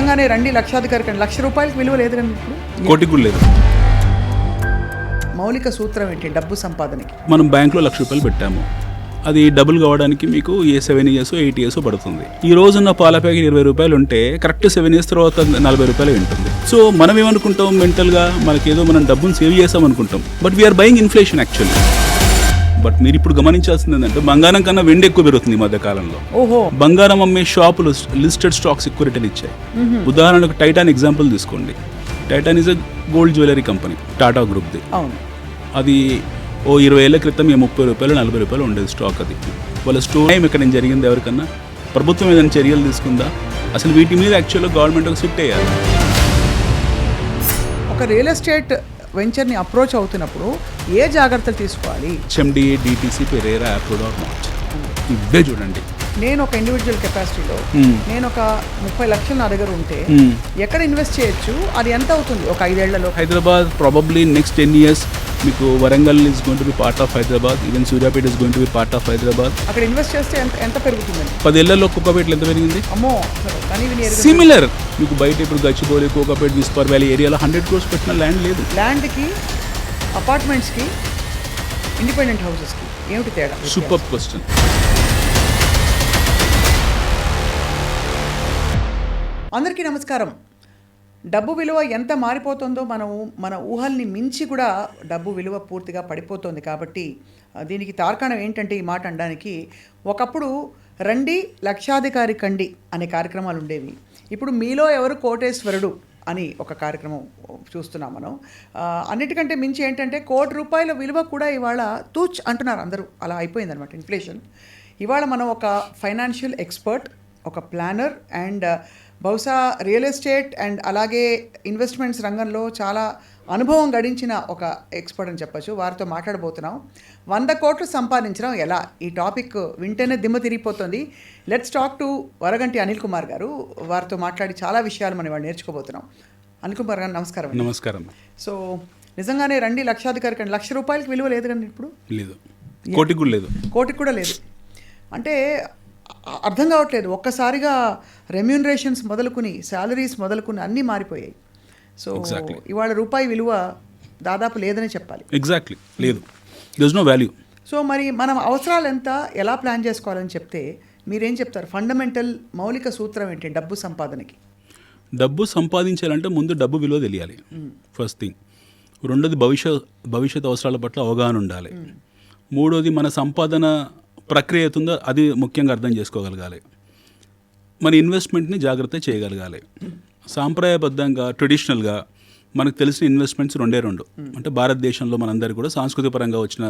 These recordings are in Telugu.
నిజంగానే రండి లక్షాధికారి కండి. ₹1,00,000 విలువ లేదు కానీ ఇప్పుడు కోటికి కూడా లేదు. మౌలిక సూత్రం ఏంటి డబ్బు సంపాదనకి? మనం బ్యాంక్లో ₹1,00,000 పెట్టాము, అది డబుల్ కావడానికి మీకు 7 years 8 years పడుతుంది. ఈ రోజున్న పాల ప్యాకెట్ ₹20 ఉంటే కరెక్ట్ 7 years తర్వాత ₹40 ఉంటుంది. సో మనం ఏమనుకుంటాం, మెంటల్గా మనకేదో మనం డబ్బును సేవ్ చేసాం అనుకుంటాం, but we're buying inflation actually. But మీరు ఇప్పుడు గమనించాల్సింది ఏంటంటే బంగారం కన్నా వెండి ఎక్కువ పెరుగుతుంది ఈ మధ్య కాలంలో. ఓహో, బంగారం అమ్మే షాపులు లిస్టెడ్ స్టాక్స్ ఎక్కువ రిటర్న్ ఇచ్చాయి. ఉదాహరణకు టైటాన్ ఎగ్జాంపుల్ తీసుకోండి. Titan is a gold jewellery company, Tata గ్రూప్ది. అవును. అది ఓ 20 ఏళ్ల క్రితం ₹30 ₹40 ఉండేది స్టాక్. అది వాళ్ళ స్టోర్ టైం ఇక్కడ జరిగింది. ఎవరికన్నా ప్రభుత్వం ఏదైనా చర్యలు తీసుకుందా? అసలు వీటి మీద యాక్చువల్గా గవర్నమెంట్ ఒక సిట్ అయ్యారు. ఒక రియల్ ఎస్టేట్ వెంచర్ని అప్రోచ్ అవుతున్నప్పుడు ఏ జాగ్రత్తలు తీసుకోవాలి? HMDA, DTC, పెరేరా, అప్రూవ్డ్ ఆర్ నాట్, ఇవే చూడండి. నేను ఒక ఇండివిజువల్ కెపాసిటీలో నేను ఒక 30 లక్షలు నా దగ్గర ఉంటే ఎక్కడ ఇన్వెస్ట్ చేయొచ్చు? అది ఎంత అవుతుంది ఒక 5 ఏళ్లలో? హైదరాబాద్ ప్రాబబ్లీ నెక్స్ట్ 10 years మీకు Warangal is going to be part of Hyderabad, even Suryapet is going to be part of Hyderabad. అక్కడ ఇన్వెస్ట్ చేస్తే ఎంత పెరుగుతుందండి? 10 ఏళ్లలో కుక్కపేటలు ఎంత పెరిగింది? అమ్మో, కానీ సిమిలర్. మీకు బయట ఇప్పుడు గచ్చిబౌలి, కోకాపేట, విస్పర్ వ్యాలీ ఏరియాలో 100 crores పెట్టిన ల్యాండ్ లేదు. ల్యాండ్కి, అపార్ట్మెంట్స్కి, ఇండిపెండెంట్ హౌసెస్కి ఏమిటి తేడా? Super question. అందరికీ నమస్కారం. డబ్బు విలువ ఎంత మారిపోతుందో మన ఊహల్ని మించి కూడా డబ్బు విలువ పూర్తిగా పడిపోతుంది. కాబట్టి దీనికి తార్కాణం ఏంటంటే ఈ మాట అనడానికి, ఒకప్పుడు రండి లక్షాధికారి కండి అనే కార్యక్రమాలు ఉండేవి. ఇప్పుడు మీలో ఎవరు కోటేశ్వరుడు అని ఒక కార్యక్రమం చూస్తున్నాం మనం. అన్నిటికంటే మించి ఏంటంటే ₹1,00,00,000 విలువ కూడా ఇవాళ తూచ్ అంటున్నారు అందరూ. అలా అయిపోయిందనమాట ఇన్ఫ్లేషన్. ఇవాళ మనం ఒక ఫైనాన్షియల్ ఎక్స్పర్ట్, ఒక ప్లానర్ అండ్ బహుశా రియల్ ఎస్టేట్ అండ్ అలాగే ఇన్వెస్ట్మెంట్స్ రంగంలో చాలా అనుభవం గడించిన ఒక ఎక్స్పర్ట్ అని చెప్పచ్చు. వారితో మాట్లాడబోతున్నాం. 100 కోట్లు సంపాదించడం ఎలా? ఈ టాపిక్ వింటేనే దిమ్మ తిరిగిపోతుంది. Let's talk to Varaganti Anil Kumar గారు. వారితో మాట్లాడి చాలా విషయాలు మనం ఇవాళ నేర్చుకోబోతున్నాం. అనిల్ కుమార్ గారు నమస్కారం. నమస్కారం. సో నిజంగానే రండి లక్షాధికారి కండి. ₹1,00,000 విలువ లేదు కానీ ఇప్పుడు లేదు, కోటికి కూడా లేదు. కోటికి కూడా లేదు అంటే అర్థం కావట్లేదు. ఒక్కసారిగా రెమ్యూనరేషన్స్ మొదలుకుని, శాలరీస్ మొదలుకుని అన్నీ మారిపోయాయి. సో ఇవాళ రూపాయి విలువ దాదాపు లేదనే చెప్పాలి. ఎగ్జాక్ట్లీ లేదు, there is no value. So మరి మనం అవసరాలు ఎంత, ఎలా ప్లాన్ చేసుకోవాలని చెప్తే మీరేం చెప్తారు? ఫండమెంటల్ మౌలిక సూత్రం ఏంటి డబ్బు సంపాదనకి? డబ్బు సంపాదించాలంటే ముందు డబ్బు విలువ తెలియాలి, ఫస్ట్ థింగ్. రెండోది భవిష్యత్ అవసరాల పట్ల అవగాహన ఉండాలి. మూడోది మన సంపాదన ప్రక్రియ అవుతుందో అది ముఖ్యంగా అర్థం చేసుకోగలగాలి. మన ఇన్వెస్ట్మెంట్ని జాగ్రత్త చేయగలగాలి. సాంప్రదాయబద్ధంగా ట్రెడిషనల్గా మనకు తెలిసిన ఇన్వెస్ట్మెంట్స్ రెండు. అంటే భారతదేశంలో మనందరికీ కూడా సాంస్కృతిక పరంగా వచ్చిన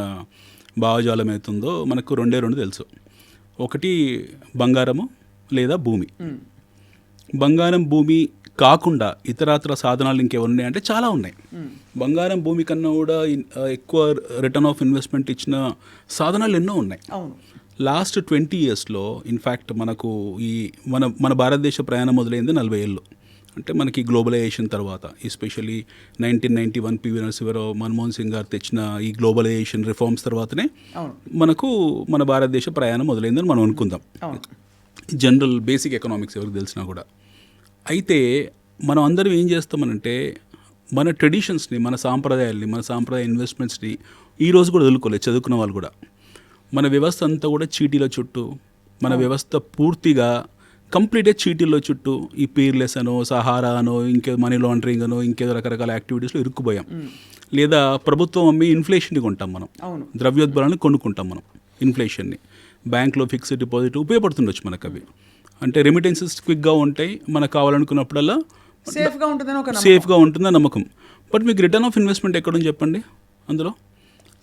భావజాలం అవుతుందో మనకు రెండు తెలుసు. ఒకటి బంగారము లేదా భూమి. బంగారం భూమి కాకుండా ఇతరాతర సాధనాలు ఇంకేమున్నాయి అంటే చాలా ఉన్నాయి. బంగారం భూమి కన్నా కూడా ఎక్కువ రిటర్న్ ఆఫ్ ఇన్వెస్ట్మెంట్ ఇచ్చిన సాధనాలు ఎన్నో ఉన్నాయి. లాస్ట్ 20 yearsలో ఇన్ఫ్యాక్ట్ మనకు ఈ మన భారతదేశ ప్రయాణం మొదలైంది 40 ఏళ్ళు. అంటే మనకి గ్లోబలైజేషన్ తర్వాత, ఎస్పెషల్లీ 1991 పివి నరసింహారావు, మన్మోహన్ సింగ్ గారు తెచ్చిన ఈ గ్లోబలైజేషన్ రిఫార్మ్స్ తర్వాతనే మనకు మన భారతదేశ ప్రయాణం మొదలైందని మనం అనుకుందాం. జనరల్ బేసిక్ ఎకనామిక్స్ ఎవరికి తెలిసినా కూడా. అయితే మనం అందరం ఏం చేస్తామనంటే మన ట్రెడిషన్స్ని, మన సాంప్రదాయాల్ని, మన సాంప్రదాయ ఇన్వెస్ట్మెంట్స్ని ఈరోజు కూడా వదులుకోలేదు చదువుకున్న వాళ్ళు కూడా. మన వ్యవస్థ అంతా కూడా చీటీల చుట్టూ, మన వ్యవస్థ పూర్తిగా కంప్లీట్గా చీటీల్లో చుట్టూ ఈ పీర్లెస్ అనో, సహారా అనో, ఇంకేదో మనీ లాండరింగ్ అనో, ఇంకేదో రకరకాల యాక్టివిటీస్లో ఇరుక్కుపోయాం. లేదా ప్రభుత్వం అమ్మి ఇన్ఫ్లేషన్ని కొంటాం మనం, ద్రవ్యోద్బలాన్ని కొనుక్కుంటాం మనం ఇన్ఫ్లేషన్ని. బ్యాంక్లో ఫిక్స్డ్ డిపాజిట్ ఉపయోగపడుతుండొచ్చు మనకు. అవి అంటే రెమిటెన్సెస్ క్విక్గా ఉంటాయి, మనకు కావాలనుకున్నప్పుడల్లా సేఫ్గా ఉంటుందని నమ్మకం. బట్ మీకు రిటర్న్ ఆఫ్ ఇన్వెస్ట్మెంట్ ఎక్కడుంది చెప్పండి అందులో?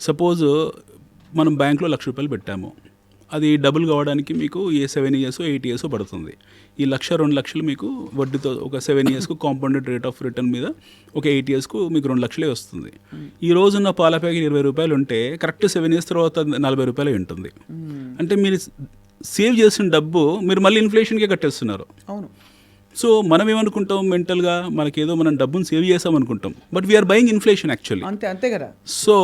సపోజ్ మనం బ్యాంక్లో ₹1,00,000 పెట్టాము, అది డబుల్ కావడానికి మీకు 7 years 8 years పడుతుంది. ఈ 1,00,000 2,00,000 మీకు వడ్డీతో ఒక 7 yearsకు కాంపౌండెడ్ రేట్ ఆఫ్ రిటర్న్ మీద ఒక 8 yearsకు మీకు ₹2,00,000 వస్తుంది. ఈ రోజున్న పాల ప్యాకెట్ ₹20 ఉంటే కరెక్ట్ 7 years తర్వాత ₹40 ఉంటుంది. అంటే మీరు సేవ్ చేసిన డబ్బు మీరు మళ్ళీ ఇన్ఫ్లేషన్కే కట్టేస్తున్నారు. అవును. సో మనం ఏమనుకుంటాం, మెంటల్గా మనకేదో మనం డబ్బును సేవ్ చేసాం అనుకుంటాం, but we're buying inflation actually. అంతే కదా. సో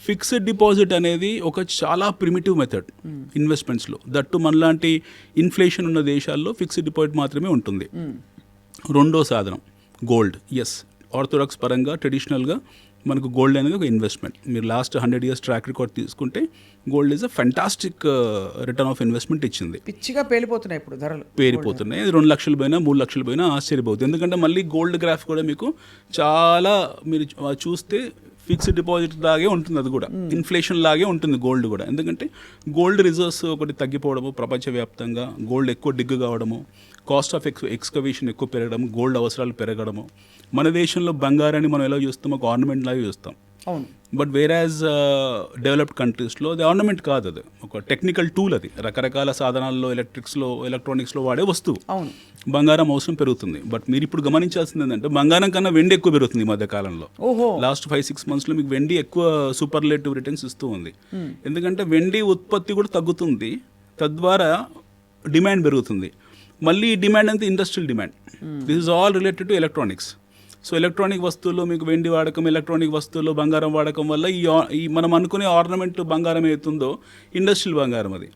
ఫిక్స్డ్ డిపాజిట్ అనేది ఒక చాలా ప్రిమిటివ్ మెథడ్ ఇన్వెస్ట్మెంట్స్లో. దట్టు మనలాంటి ఇన్ఫ్లేషన్ ఉన్న దేశాల్లో ఫిక్స్డ్ డిపాజిట్ మాత్రమే ఉంటుంది. రెండో సాధనం గోల్డ్. ఎస్, ఆర్థోడాక్స్ పరంగా ట్రెడిషనల్గా మనకు గోల్డ్ అనేది ఒక ఇన్వెస్ట్మెంట్. మీరు లాస్ట్ 100 years ట్రాక్ రికార్డ్ తీసుకుంటే gold is a fantastic return of investment ఇచ్చింది. పిచ్చిగా పేలిపోతున్నాయి ఇప్పుడు ధరలు, పేరిపోతున్నాయి. 2 లక్షలు పోయినా 3 లక్షలు పోయినా ఆశ్చర్యపోతుంది. ఎందుకంటే మళ్ళీ గోల్డ్ గ్రాఫ్ కూడా మీకు చాలా మీరు చూస్తే ఫిక్స్డ్ డిపాజిట్ లాగే ఉంటుంది. అది కూడా ఇన్ఫ్లేషన్ లాగే ఉంటుంది గోల్డ్ కూడా. ఎందుకంటే గోల్డ్ రిజర్వ్స్ ఒకటి తగ్గిపోవడము, ప్రపంచవ్యాప్తంగా గోల్డ్ ఎక్కువ డిగ్గు కావడము, కాస్ట్ ఆఫ్ ఎక్స్కవేషన్ ఎక్కువ పెరగడం, గోల్డ్ అవసరాలు పెరగడము. మన దేశంలో బంగారాన్ని మనం ఎలా చూస్తాం, ఒక ఆర్నమెంట్ లాగా చూస్తాం. అవును. బట్ వేరాజ్ డెవలప్డ్ కంట్రీస్లో అది ఆర్నమెంట్ కాదు, అది ఒక టెక్నికల్ టూల్. అది రకరకాల సాధనాల్లో, ఎలక్ట్రానిక్స్లో వాడే వస్తువు. అవును. బంగారం అవసరం పెరుగుతుంది. బట్ మీరు ఇప్పుడు గమనించాల్సింది ఏంటంటే బంగారం కన్నా వెండి ఎక్కువ పెరుగుతుంది ఈ మధ్య కాలంలో. ఓహో. లాస్ట్ 5-6 monthsలో మీకు వెండి ఎక్కువ సూపర్లేటివ్ రిటర్న్స్ ఇస్తూ ఉంది. ఎందుకంటే వెండి ఉత్పత్తి కూడా తగ్గుతుంది, తద్వారా డిమాండ్ పెరుగుతుంది. మళ్ళీ ఈ డిమాండ్ అంతా industrial demand. This is all related to electronics. So electronic వస్తువుల్లో మీకు వెండి వాడకం, ఎలక్ట్రానిక్ వస్తువుల్లో బంగారం వాడకం వల్ల ఈ మనం అనుకునే ఆర్నమెంట్ బంగారం ఏతుందో ఇండస్ట్రియల్ బంగారం అది,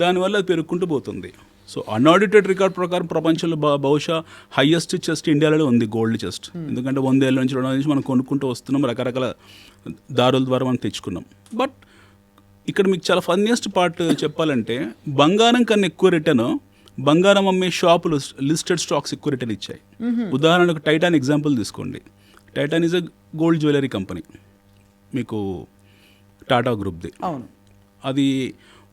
దానివల్ల అది పెరుగుకుంటూ పోతుంది. సో అన్ఆడిటెడ్ రికార్డ్ ప్రకారం ప్రపంచంలో బహుశా హైయెస్ట్ చెస్ట్ ఇండియాలో ఉంది, గోల్డ్ చెస్ట్. ఎందుకంటే 100 ఏళ్ళ నుంచి 200 నుంచి మనం కొనుక్కుంటూ వస్తున్నాం, రకరకాల దారుల ద్వారా మనం తెచ్చుకున్నాం. బట్ ఇక్కడ మీకు చాలా ఫన్నీయెస్ట్ పార్ట్ చెప్పాలంటే, బంగారం కన్నా ఎక్కువ రిటర్న్ బంగారం అమ్మే షాపులు, లిస్టెడ్ స్టాక్స్ ఎక్కువ రిటర్న్ ఇచ్చాయి. ఉదాహరణకు టైటాన్ ఎగ్జాంపుల్ తీసుకోండి. Titan is a gold jewellery company, మీకు టాటా గ్రూప్ది. అవును. అది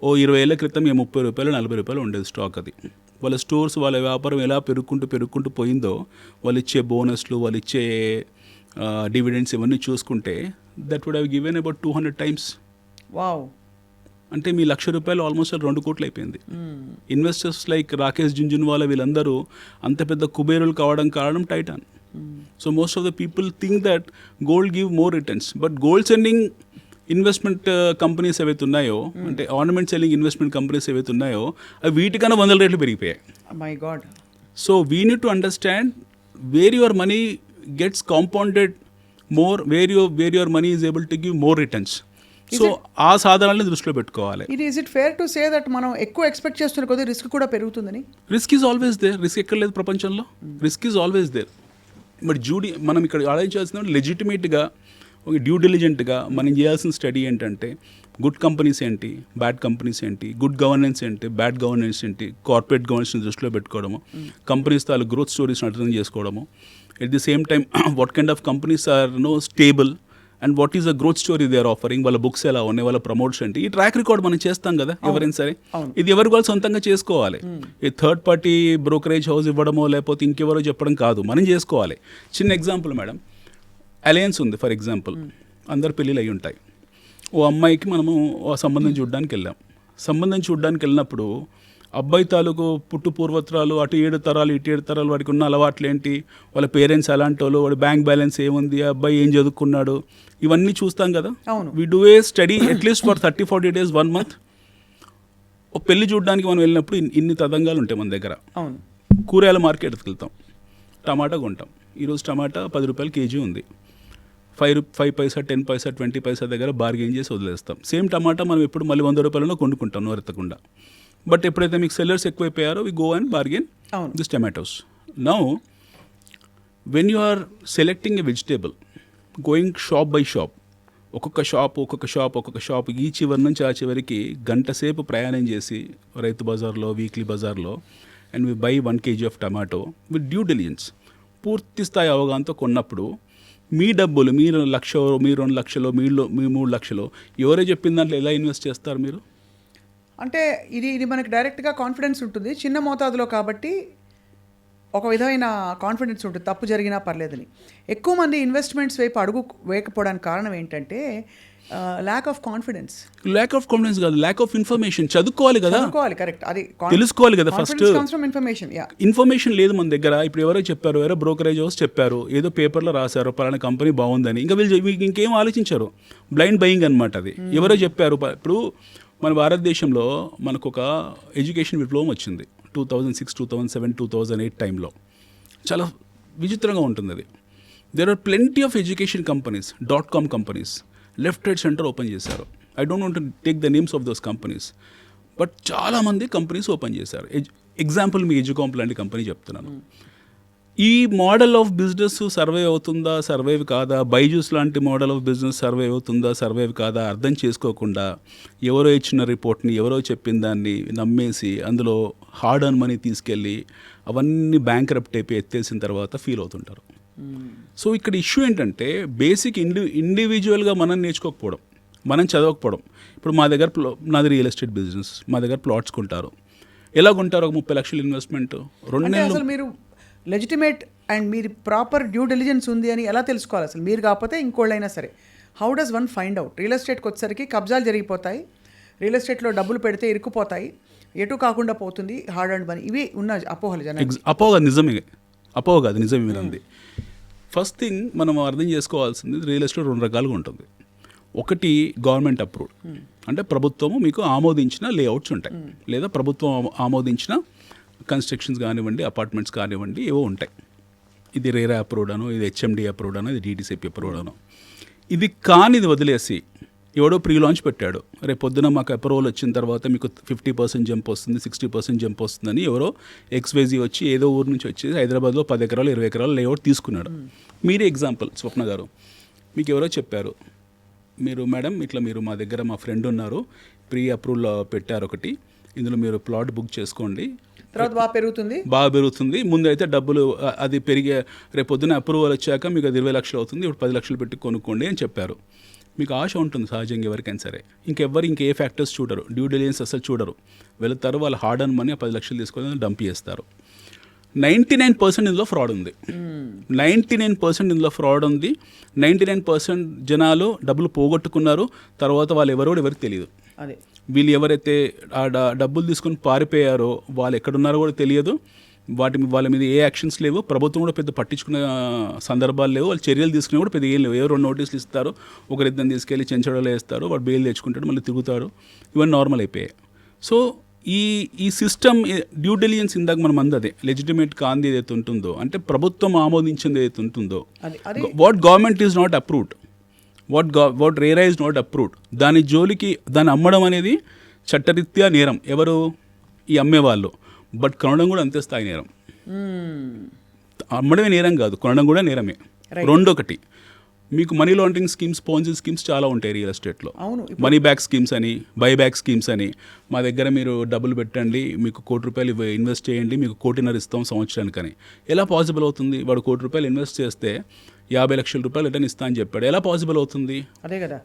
20 ఏళ్ల క్రితం 30 రూపాయలు 40 రూపాయలు ఉండేది స్టాక్. అది వాళ్ళ స్టోర్స్, వాళ్ళ వ్యాపారం ఎలా పెరుగుకుంటూ పోయిందో, వాళ్ళు ఇచ్చే బోనస్లు, వాళ్ళు ఇచ్చే డివిడెండ్స్ ఇవన్నీ చూసుకుంటే that would have given about 200 times. Wow. అంటే మీ 1,00,000 రూపాయలు ఆల్మోస్ట్ 2 కోట్లు అయిపోయింది. ఇన్వెస్టర్స్ లైక్ రాకేష్ జుంజున్వాలా వీళ్ళందరూ అంత పెద్ద కుబేరులు కావడం కారణం Titan. So most of the people think that gold give more returns. But gold selling investment companies ఏవైతే ఉన్నాయో, అంటే ఆర్నమెంట్ సెల్లింగ్ ఇన్వెస్ట్మెంట్ కంపెనీస్ ఏవైతే ఉన్నాయో, అవి వీటికన్నా 100 రెట్లు పెరిగిపోయాయి. My god. So we need to understand where your money gets compounded more, where your money is able to give more returns. So ఆ సాధనాలని దృష్టిలో పెట్టుకోవాలి. Is it fair to say that మనం ఎక్కువ ఎక్స్పెక్ట్ చేస్తున్న కొద్దీ రిస్క్ కూడా పెరుగుతుందని? Risk is always there. Risk ఎక్కడ లేదు ప్రపంచంలో, risk is always there. But మనం ఇక్కడ ఆలోచించాల్సిన లెజిటిమేట్గా, ఒక డ్యూ డిలిజెంట్గా మనం చేయాల్సిన స్టడీ ఏంటంటే, గుడ్ కంపెనీస్ ఏంటి, బ్యాడ్ కంపెనీస్ ఏంటి, గుడ్ గవర్నెన్స్ ఏంటి, బ్యాడ్ గవర్నెన్స్ ఏంటి, కార్పొరేట్ గవర్నెన్స్ని దృష్టిలో పెట్టుకోవడము, కంపెనీస్ తాలూ గ్రోత్ స్టోరీస్ని అర్థం చేసుకోవడము. At the same time what kind of companies are stable and what is a growth story they are offering, వాళ్ళ బుక్స్ ఎలా ఉన్నాయి, వాళ్ళ ప్రమోట్స్ ఏంటి, ఈ ట్రాక్ రికార్డ్ మనం చేస్తాం కదా ఎవరైనా సరే. ఇది ఎవరు వాళ్ళు సొంతంగా చేసుకోవాలి. ఈ థర్డ్ పార్టీ బ్రోకరేజ్ హౌస్ ఇవ్వడమో లేకపోతే ఇంకెవరో చెప్పడం కాదు, మనం చేసుకోవాలి. చిన్న ఎగ్జాంపుల్ మేడం, అలయన్స్ ఉంది ఫర్ ఎగ్జాంపుల్. అందరు పెళ్ళిళ్ళు అయి ఉంటాయి. ఓ అమ్మాయికి మనము సంబంధం చూడడానికి వెళ్ళాం. సంబంధం చూడడానికి వెళ్ళినప్పుడు అబ్బాయి తాలూకు పుట్టు పూర్వత్రాలు, అటు 7 తరాలు ఇటు 7 తరాలు, వాడికి ఉన్న అలవాట్లు ఏంటి, వాళ్ళ పేరెంట్స్ ఎలాంటి వాళ్ళు, వాడి బ్యాంక్ బ్యాలెన్స్ ఏముంది, ఆ అబ్బాయి ఏం చదువుకున్నాడు, ఇవన్నీ చూస్తాం కదా. We do a study at least for 30-40 days 1 month. ఒక పెళ్లి చూడడానికి మనం వెళ్ళినప్పుడు ఇన్ని తదంగాలు ఉంటాయి మన దగ్గర. కూరగాయల మార్కెట్కి వెళ్తాం, టమాటా కొంటాం. ఈరోజు టమాటా 10 రూపాయలు కేజీ ఉంది. 5 పైసా 10 పైసా 20 పైసా దగ్గర బార్గెయిన్ చేసి వదిలేస్తాం. సేమ్ టమాటా మనం ఎప్పుడు మళ్ళీ 100 రూపాయలలో కొనుక్కుంటాం నోరెత్తకుండా. బట్ ఎప్పుడైతే మీకు సెల్లర్స్ ఎక్కువైపోయారో we go and bargain this tomatoes. Now when you are selecting a vegetable, going shop by shop, ఒక్కొక్క షాప్ ఈ చివరి నుంచి ఆ చివరికి గంట సేపు ప్రయాణం చేసి రైతు బజార్లో, వీక్లీ బజార్లో, and we buy 1 kg of tomato with due diligence, పూర్తి స్థాయి అవగాహనతో కొన్నప్పుడు మీ డబ్బులు, మీరు 1,00,000, మీరు 2 లక్షలు, మీ 3 లక్షలు, ఎవరో చెప్పిన దాంట్లో ఎలా ఇన్వెస్ట్ చేస్తారు మీరు? అంటే ఇది మనకి డైరెక్ట్గా కాన్ఫిడెన్స్ ఉంటుంది, చిన్న మోతాదులో కాబట్టి ఒక విధమైన కాన్ఫిడెన్స్ ఉంటుంది, తప్పు జరిగినా పర్లేదని. ఎక్కువ మంది ఇన్వెస్ట్మెంట్స్ వైపు అడుగు వేయకపోవడానికి కారణం ఏంటంటే ల్యాక్ ఆఫ్ కాన్ఫిడెన్స్ కాదు, ల్యాక్ ఆఫ్ ఇన్ఫర్మేషన్. చదువుకోవాలి కదా, కరెక్ట్, అది తెలుసుకోవాలి కదా. ఫస్ట్ ఇన్ఫర్మేషన్ లేదు మన దగ్గర. ఇప్పుడు ఎవరో చెప్పారు, ఎవరో బ్రోకరేజ్ హౌస్ చెప్పారు, ఏదో పేపర్లో రాశారు పలానా కంపెనీ బాగుందని, ఇంకా వీళ్ళు ఇంకేం ఆలోచించారు, బ్లైండ్ బయింగ్ అనమాట అది. ఎవరో చెప్పారు. ఇప్పుడు మన భారతదేశంలో మనకు ఒక ఎడ్యుకేషన్ విప్లవం వచ్చింది 2006, 2007, 2008 టైంలో. చాలా విచిత్రంగా ఉంటుంది అది. There are plenty of education companies, .com companies left right centre open చేశారు. I don't want to take the names of those companies, but చాలామంది కంపెనీస్ ఓపెన్ చేశారు. ఎగ్జాంపుల్ మీ ఎడ్యుకాంప్ లాంటి కంపెనీ చెప్తున్నాను. ఈ మోడల్ ఆఫ్ బిజినెస్ సర్వైవ్ అవుతుందా, సర్వైవ్ కాదా, బైజూస్ లాంటి మోడల్ ఆఫ్ బిజినెస్ సర్వైవ్ అవుతుందా, సర్వైవ్ కాదా అర్థం చేసుకోకుండా ఎవరో ఇచ్చిన రిపోర్ట్ని, ఎవరో చెప్పిన దాన్ని నమ్మేసి అందులో హార్డ్ అర్న్ మనీ తీసుకెళ్ళి అవన్నీ బ్యాంక్రప్ట్ అయిపోయి ఎత్తేసిన తర్వాత ఫీల్ అవుతుంటారు. సో ఇక్కడ ఇష్యూ ఏంటంటే బేసిక్ ఇండివిజువల్గా మనం నేర్చుకోకపోవడం, మనం చదవకపోవడం. ఇప్పుడు మా దగ్గర నాది రియల్ ఎస్టేట్ బిజినెస్, మా దగ్గర ప్లాట్స్ కొంటారు. ఎలా కొంటారు? ఒక 30 లక్షలు ఇన్వెస్ట్మెంట్ 2 అంటే నెలలు. అసలు మీరు లెజిటిమేట్ అండ్ మీరు ప్రాపర్ డ్యూ డెలిజెన్స్ ఉంది అని ఎలా తెలుసుకోవాలి? అసలు మీరు కాకపోతే ఇంకోళ్ళైనా సరే, how does one find out? Real ఎస్టేట్కి వచ్చేసరికి కబ్జాలు జరిగిపోతాయి, రియల్ ఎస్టేట్లో డబ్బులు పెడితే ఇరుక్కుపోతాయి, ఎటు కాకుండా పోతుంది, హార్డ్ అండ్ మనీ, ఇవి ఉన్న అపోహలు జనం. అపోహ నిజమే, అపోహ కాదు, నిజమే వినండి. ఫస్ట్ థింగ్ మనం అర్థం చేసుకోవాల్సింది, రియల్ ఎస్టేట్ 2 రకాలుగా ఉంటుంది. ఒకటి గవర్నమెంట్ అప్రూవ్డ్, అంటే ప్రభుత్వము మీకు ఆమోదించిన లేఅవుట్స్ ఉంటాయి, లేదా ప్రభుత్వం ఆమోదించిన కన్స్ట్రక్షన్స్ కానివ్వండి, అపార్ట్మెంట్స్ కానివ్వండి, ఏవో ఉంటాయి. ఇది రేరా అప్రూవ్డ్ అనో, ఇది హెచ్ఎండి అప్రూవ్డ్ అనో, ఇది డిటిసిపి అప్రూవ్డ్ అనో. ఇది కానిది వదిలేసి ఎవడో ప్రీ లాంచ్ పెట్టాడు, రేపు పొద్దున మాకు అప్రూవల్ వచ్చిన తర్వాత మీకు 50% జంప్ వస్తుంది, 60% జంప్ వస్తుందని ఎవరో ఎక్స్వైజీ వచ్చి ఏదో ఊరు నుంచి వచ్చి హైదరాబాద్లో 10 ఎకరాలు 20 ఎకరాలు లేఅవుట్ తీసుకున్నాడు. మీరే ఎగ్జాంపుల్, స్వప్న గారు, మీకు ఎవరో చెప్పారు, మీరు మేడం ఇట్లా మీరు మా దగ్గర మా ఫ్రెండ్ ఉన్నారు, ప్రీ అప్రూవల్ పెట్టారు ఒకటి, ఇందులో మీరు ప్లాట్ బుక్ చేసుకోండి, తర్వాత బాగా పెరుగుతుంది. ముందు అయితే డబ్బులు అది పెరిగే, రేపు పొద్దున అప్రూవల్ వచ్చాక మీకు అది 20 లక్షలు అవుతుంది, ఇప్పుడు 10 లక్షలు పెట్టి కొనుక్కోండి అని చెప్పారు. మీకు ఆశ ఉంటుంది సహజంగా ఎవరికైనా సరే. ఇంకే ఫ్యాక్టర్స్ చూడరు, డ్యూ డెలిజెన్స్ అసలు చూడరు, వెళుతారు, వాళ్ళు హార్డ్ అర్న్ మనీ 10 లక్షలు తీసుకొని డంప్ చేస్తారు. 99% ఇందులో ఫ్రాడ్ ఉంది. 99% ఇందులో ఫ్రాడ్ ఉంది. 99% జనాలు డబ్బులు పోగొట్టుకున్నారు. తర్వాత వాళ్ళు ఎవరో ఎవరికి తెలియదు. అదే వీళ్ళు ఎవరైతే ఆ డబ్బులు తీసుకొని పారిపోయారో వాళ్ళు ఎక్కడున్నారో కూడా తెలియదు. వాళ్ళ మీద ఏ యాక్షన్స్ లేవు, ప్రభుత్వం కూడా పెద్ద పట్టించుకునే సందర్భాలు లేవు, వాళ్ళు చర్యలు తీసుకునే కూడా పెద్ద ఏం లేవు. ఎవరో నోటీసులు ఇస్తారు, ఒకరిద్దరిని తీసుకెళ్ళి చెంచడలో వేస్తారు, వాడు బెయిల్ తెచ్చుకుంటాడు, మళ్ళీ తిరుగుతాడు, ఇవన్నీ నార్మల్ అయిపోయాయి. సో ఈ సిస్టమ్ డ్యూ డెలిజెన్స్ ఇందాక మనం అందదే లెజిటిమేట్ కాంది ఏదైతే ఉంటుందో, అంటే ప్రభుత్వం ఆమోదించింది ఏదైతే ఉంటుందో, what government is not approved, what RERA is not approved, దాని జోలికి దాన్ని అమ్మడం అనేది చట్టరీత్యా నేరం. ఎవరు? ఈ అమ్మేవాళ్ళు. బట్ కొనడం కూడా అంతే స్థాయి నేరం. అమ్మడమే నేరం కాదు, కొనడం కూడా నేరమే. రెండొకటి, మీకు మనీ లాండరింగ్ స్కీమ్స్, పోన్జీ స్కీమ్స్ చాలా ఉంటాయి రియల్ ఎస్టేట్లో. మనీ బ్యాక్ స్కీమ్స్ అని, బై బ్యాక్ స్కీమ్స్ అని, మా దగ్గర మీరు డబ్బులు పెట్టండి, మీకు ₹1 కోటి ఇన్వెస్ట్ చేయండి, మీకు ₹1.5 ఇస్తాం సంవత్సరానికని. ఎలా పాసిబుల్ అవుతుంది? వాడు ₹1 కోటి ఇన్వెస్ట్ చేస్తే ₹50 లక్షలు రిటర్న్ ఇస్తా అని చెప్పాడు, ఎలా పాసిబుల్ అవుతుంది? అదే కదా.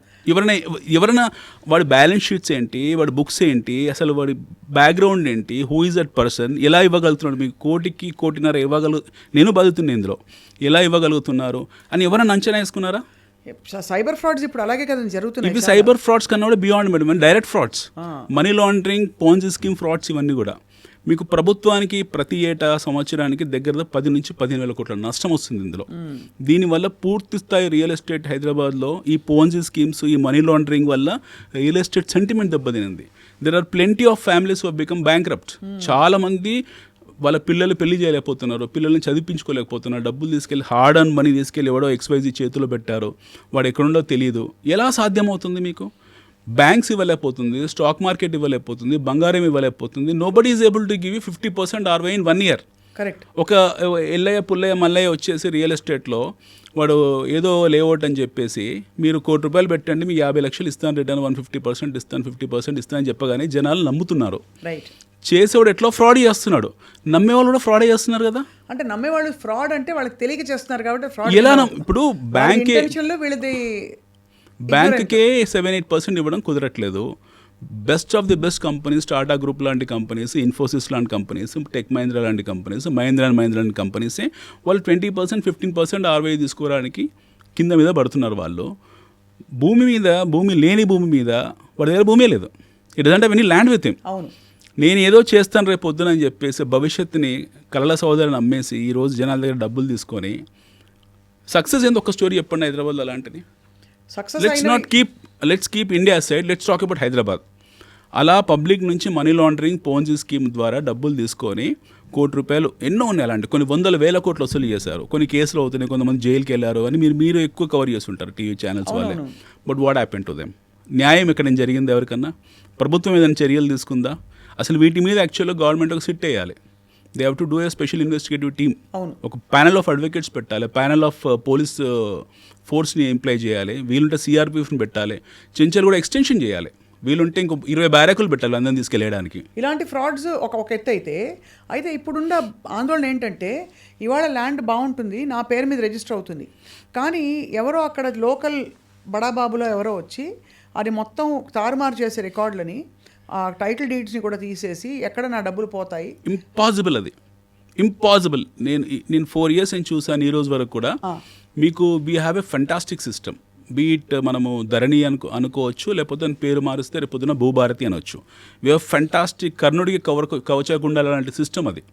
ఎవరైనా వాడి బ్యాలెన్స్ షీట్స్ ఏంటి, వాడి బుక్స్ ఏంటి, అసలు వాడి బ్యాక్గ్రౌండ్ ఏంటి, హూ ఈజ్ దట్ పర్సన్, ఎలా ఇవ్వగలుగుతున్నాడు? మీకు ₹1.5 కోటి నేను బతుకుతున్నా ఇందులో, ఎలా ఇవ్వగలుగుతున్నారు అని ఎవరైనా అంచనా వేసుకున్నారా? సైబర్ ఫ్రాడ్స్ ఇప్పుడు అలాగే కదా జరుగుతున్నాయి. ఇవి సైబర్ ఫ్రాడ్స్ కన్నా కూడా beyond madam, direct frauds, money laundering, Ponzi scheme frauds, ఇవన్నీ కూడా మీకు ప్రభుత్వానికి ప్రతి ఏటా సంవత్సరానికి దగ్గర 10 నుంచి 15 వేల కోట్ల నష్టం వస్తుంది ఇందులో. దీనివల్ల పూర్తి స్థాయి రియల్ ఎస్టేట్ హైదరాబాద్లో ఈ పోన్జీ స్కీమ్స్, ఈ మనీ లాండరింగ్ వల్ల రియల్ ఎస్టేట్ సెంటిమెంట్ దెబ్బతినింది. There are plenty of families who have become bankrupt. చాలా మంది వాళ్ళ పిల్లలు పెళ్లి చేయలేకపోతున్నారు, పిల్లల్ని చదివించుకోలేకపోతున్నారు, డబ్బులు తీసుకెళ్ళి హార్డ్ అర్న్ మనీ తీసుకెళ్ళి ఎవడో XYZ చేతిలో పెట్టారు, వాడు ఎక్కడుండో తెలియదు. ఎలా సాధ్యమవుతుంది? మీకు బ్యాంక్స్ ఇవ్వలేకపోతుంది, స్టాక్ మార్కెట్ ఇవ్వలేకపోతుంది, బంగారం ఇవ్వలేకపోతుంది. Nobody is able to give you 50% ROI in 1 year. Correct. ఒక ఎల్లయ్య పుల్లయ్య మల్లయ్య వచ్చేసి రియల్ ఎస్టేట్లో వాడు ఏదో లేఅవుట్ అని చెప్పేసి మీరు ₹1 కోటి పెట్టండి, మీ 50 లక్షలు ఇస్తాను, రిటర్న్ 150% ఇస్తాను, 50% ఇస్తాను అని చెప్పగానే జనాలు నమ్ముతున్నారు. రైట్. చేసేవాడు ఎట్లా ఫ్రాడ్ చేస్తున్నాడు, నమ్మేవాళ్ళు కూడా ఫ్రాడ్ చేస్తున్నారు కదా. అంటే నమ్మేవాళ్ళు ఫ్రాడ్ అంటే వాళ్ళకి తెలియక చేస్తున్నారు కాబట్టి ఫ్రాడ్. ఎలా ఇప్పుడు బ్యాంకే వీళ్ళది బ్యాంక్కే 7-8% ఇవ్వడం కుదరట్లేదు. Best of the best companies, Tata group లాంటి కంపెనీస్, ఇన్ఫోసిస్ లాంటి కంపెనీస్, టెక్ మహీంద్రా లాంటి కంపెనీస్, మహీంద్రా లాంటి కంపెనీసే వాళ్ళు 20%, 15% ROI తీసుకోవడానికి కింద మీద పడుతున్నారు. వాళ్ళు భూమి లేని భూమి మీద వాడి దగ్గర భూమే లేదు. It doesn't have any land with him. అవును. నేను ఏదో చేస్తాను రేపు పొద్దున అని చెప్పేసి భవిష్యత్తుని కలల సోదరుని అమ్మేసి ఈరోజు జనాల దగ్గర డబ్బులు తీసుకొని సక్సెస్ ఏంది? ఒక స్టోరీ చెప్పండి హైదరాబాద్లో అలాంటిది. Let's keep India side, let's talk about Hyderabad. అలా పబ్లిక్ నుంచి మనీ లాండరింగ్, పోన్జీ స్కీమ్ ద్వారా డబ్బులు తీసుకొని ₹1 కోటి ఎన్నో ఉన్నాయి అలాంటి, కొన్ని 100,000 కోట్లు వసూలు చేశారు, కొన్ని కేసులు అవుతున్నాయి, కొంతమంది జైలుకి వెళ్ళారు అని మీరు ఎక్కువ కవర్ చేస్తుంటారు టీవీ ఛానల్స్ వాళ్ళే. But what happen to them? న్యాయం ఎక్కడ జరిగింది ఎవరికన్నా? ప్రభుత్వం ఏదైనా చర్యలు తీసుకుందా? అసలు వీటి మీద యాక్చువల్గా గవర్నమెంట్ ఒక సిట్ వేయాలి. They have to do a special investigative team. అవును. ఒక ప్యానల్ ఆఫ్ అడ్వకేట్స్ పెట్టాలి, ప్యానల్ ఆఫ్ పోలీస్ ఫోర్స్ని ఎంప్లాయ్ చేయాలి, వీలుంటే సిఆర్పిఎఫ్ని పెట్టాలి, చెంచల్ కూడా ఎక్స్టెన్షన్ చేయాలి, వీలుంటే ఇంకో 20 బ్యారకులు పెట్టాలి అందరిని తీసుకెళ్ళడానికి. ఇలాంటి ఫ్రాడ్స్ ఒక ఎత్తు అయితే ఇప్పుడున్న ఆందోళన ఏంటంటే ఇవాళ ల్యాండ్ బాగుంటుంది, నా పేరు మీద రిజిస్టర్ అవుతుంది, కానీ ఎవరో అక్కడ లోకల్ బడాబాబులో ఎవరో వచ్చి అది మొత్తం తారుమారు చేసే రికార్డులని, ఆ టైటిల్ డీడ్స్ని కూడా తీసేసి ఎక్కడ నా డబ్బులు పోతాయి. ఇంపాసిబుల్, అది ఇంపాసిబుల్. నేను 4 years అని చూసాను ఈ రోజు వరకు కూడా. మీకు we have a fantastic system, beat మనము ధరణి అనుకోవచ్చు, లేకపోతే దాని పేరు మారిస్తే రేపు పొద్దున భూభారతి అనొచ్చు. వీ హ్యావ్ ఫెంటాస్టిక్, కర్ణుడికి కవచగుండాల లాంటి సిస్టమ్ అది.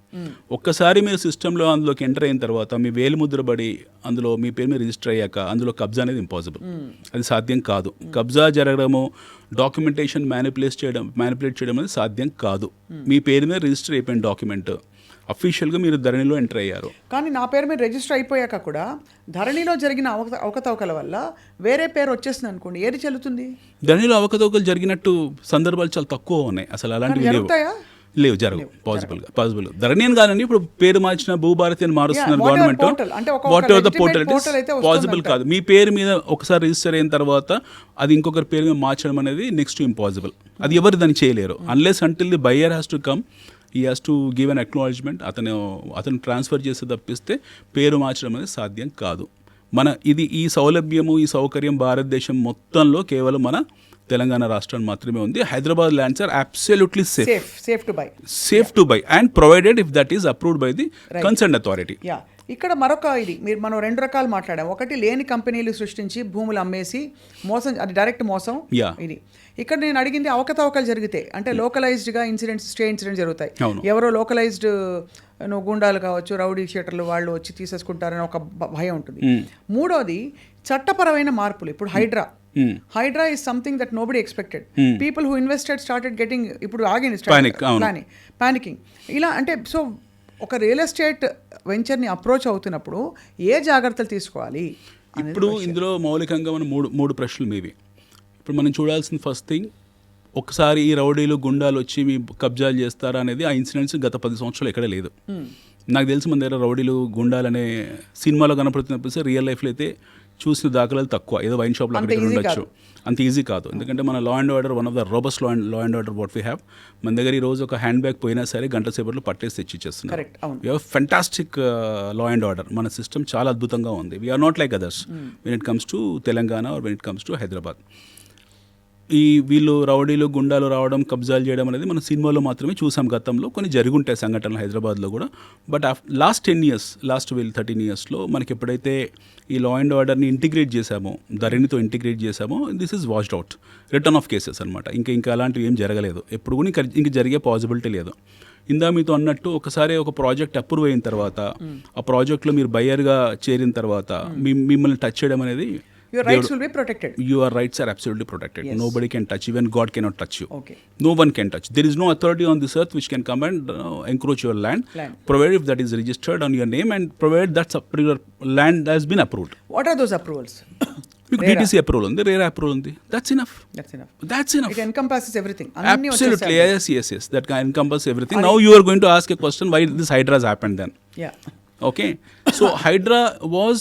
ఒక్కసారి మీరు సిస్టంలో అందులోకి ఎంటర్ అయిన తర్వాత మీ వేలు ముద్రబడి అందులో మీ పేరు మీద రిజిస్టర్ అయ్యాక అందులో కబ్జా అనేది ఇంపాసిబుల్, అది సాధ్యం కాదు. కబ్జా జరగడము, డాక్యుమెంటేషన్ మ్యానిపులేట్ చేయడం అనేది సాధ్యం కాదు. మీ పేరు మీద రిజిస్టర్ అయిపోయిన డాక్యుమెంట్ అఫీషియల్గా మీరు ధరణిలో ఎంటర్ అయ్యారు. కానీ నా పేరు మీద రిజిస్టర్ అయిపోయాక కూడా ధరణిలో జరిగిన అవకతవకల వల్ల వేరే పేరు వచ్చేసింది అనుకోండి, ఏది చెల్లుతుంది? ధరణిలో అవకతవకలు జరిగినట్టు సందర్భాలు చాలా తక్కువ ఉన్నాయి, అసలు అలాంటివి లేవు, జరగవు. పాసిబుల్ ధరణి అని కాదండి, ఇప్పుడు పేరు మార్చిన భూభారతి అని మారుస్తున్నారు government. Whatever the portal it is possible కాదు. మీ పేరు మీద ఒకసారి రిజిస్టర్ అయిన తర్వాత అది ఇంకొకరి పేరు మీద మార్చడం అనేది నెక్స్ట్ ఇంపాసిబుల్. అది ఎవరు దాన్ని చేయలేరు unless until the buyer has to come, ఈ has to give an acknowledgement, అతను ట్రాన్స్ఫర్ చేసి తప్పిస్తే పేరు మార్చడం అనేది సాధ్యం కాదు. ఈ సౌలభ్యము, ఈ సౌకర్యం భారతదేశం మొత్తంలో కేవలం మన తెలంగాణ రాష్ట్రం మాత్రమే ఉంది. Hyderabad lands are absolutely safe to buy and provided if that is approved by the concern authority. ఇక్కడ మరొక మనం 2 రకాలు మాట్లాడాం. ఒకటి లేని కంపెనీలు సృష్టించి భూములు అమ్మేసి మోసం, అది డైరెక్ట్ మోసం. ఇది ఇక్కడ నేను అడిగింది అవకతవకలు జరిగితే, అంటే లోకలైజ్డ్గా స్టే ఇన్సిడెంట్స్ జరుగుతాయి, ఎవరో లోకలైజ్డ్ గుండాలు కావచ్చు, రౌడీ షీటర్లు వాళ్ళు వచ్చి తీసేసుకుంటారని ఒక భయం ఉంటుంది. మూడోది చట్టపరమైన మార్పులు. ఇప్పుడు HYDRAA is something that nobody expected. People who invested started getting, ఇప్పుడు ఆగింది పానికింగ్. ఇలా అంటే సో ఒక రియల్ ఎస్టేట్ వెంచర్ని అప్రోచ్ అవుతున్నప్పుడు ఏ జాగ్రత్తలు తీసుకోవాలి? ఇప్పుడు ఇందులో మౌలికంగా మనం మూడు ప్రశ్నలు మీవి. ఇప్పుడు మనం చూడాల్సిన ఫస్ట్ థింగ్, ఒకసారి ఈ రౌడీలు గుండాలు వచ్చి మీ కబ్జాలు చేస్తారా అనేది, ఆ ఇన్సిడెంట్స్ గత 10 సంవత్సరాలు ఎక్కడ లేదు. నాకు తెలిసి మన దగ్గర రౌడీలు గుండాలనే సినిమాలో కనపడుతున్నప్పుడు రియల్ లైఫ్లో అయితే చూసిన దాఖలాలు తక్కువ. ఏదో వైన్ షాప్లో అక్కడ ఉండొచ్చు, అంత ఈజీ కాదు. ఎందుకంటే మన లా and order one of the robust law and order what we have. మన దగ్గర ఈ రోజు ఒక హ్యాండ్ బ్యాగ్ పోయినా సరే గంట సేపట్లో పట్టేసి తెచ్చిచ్చేస్తున్నారు. We have fantastic law and order. మన సిస్టమ్ చాలా అద్భుతంగా ఉంది. We are not like others when it comes to Telangana or when it comes to Hyderabad. వీళ్ళు రౌడీలు గుండాలు రావడం, కబ్జాలు చేయడం అనేది మన సినిమాలో మాత్రమే చూసాం. గతంలో కొన్ని జరుగుంటాయి సంఘటనలు హైదరాబాద్లో కూడా. బట్ లాస్ట్ 13 yearsలో మనకి ఎప్పుడైతే ఈ లా అండ్ ఆర్డర్ని ఇంటిగ్రేట్ చేశామో, ధరణితో ఇంటిగ్రేట్ చేశామో, this is washed out, return of cases అనమాట. ఇంకా అలాంటివి ఏం జరగలేదు, ఎప్పుడు కూడా ఇంక జరిగే పాసిబిలిటీ లేదు. ఇందా మీతో అన్నట్టు ఒకసారి ఒక ప్రాజెక్ట్ అప్రూవ్ అయిన తర్వాత, ఆ ప్రాజెక్ట్లో మీరు బయ్యర్గా చేరిన తర్వాత మిమ్మల్ని టచ్ చేయడం అనేది, your rights will be protected. Your rights are absolutely protected. Yes. Nobody can touch, even God cannot touch you. Okay. No one can touch. There is no authority on this earth which can come and encroach your land, provided if that is registered on your name and provided that particular land has been approved. What are those approvals? DTC approval undi, RERA approval undi. That's enough. It encompasses everything. Absolutely. Yes. That can encompass everything. Now you are going to ask a question, why this Hydra has happened then? Yeah. Okay, so Hydra was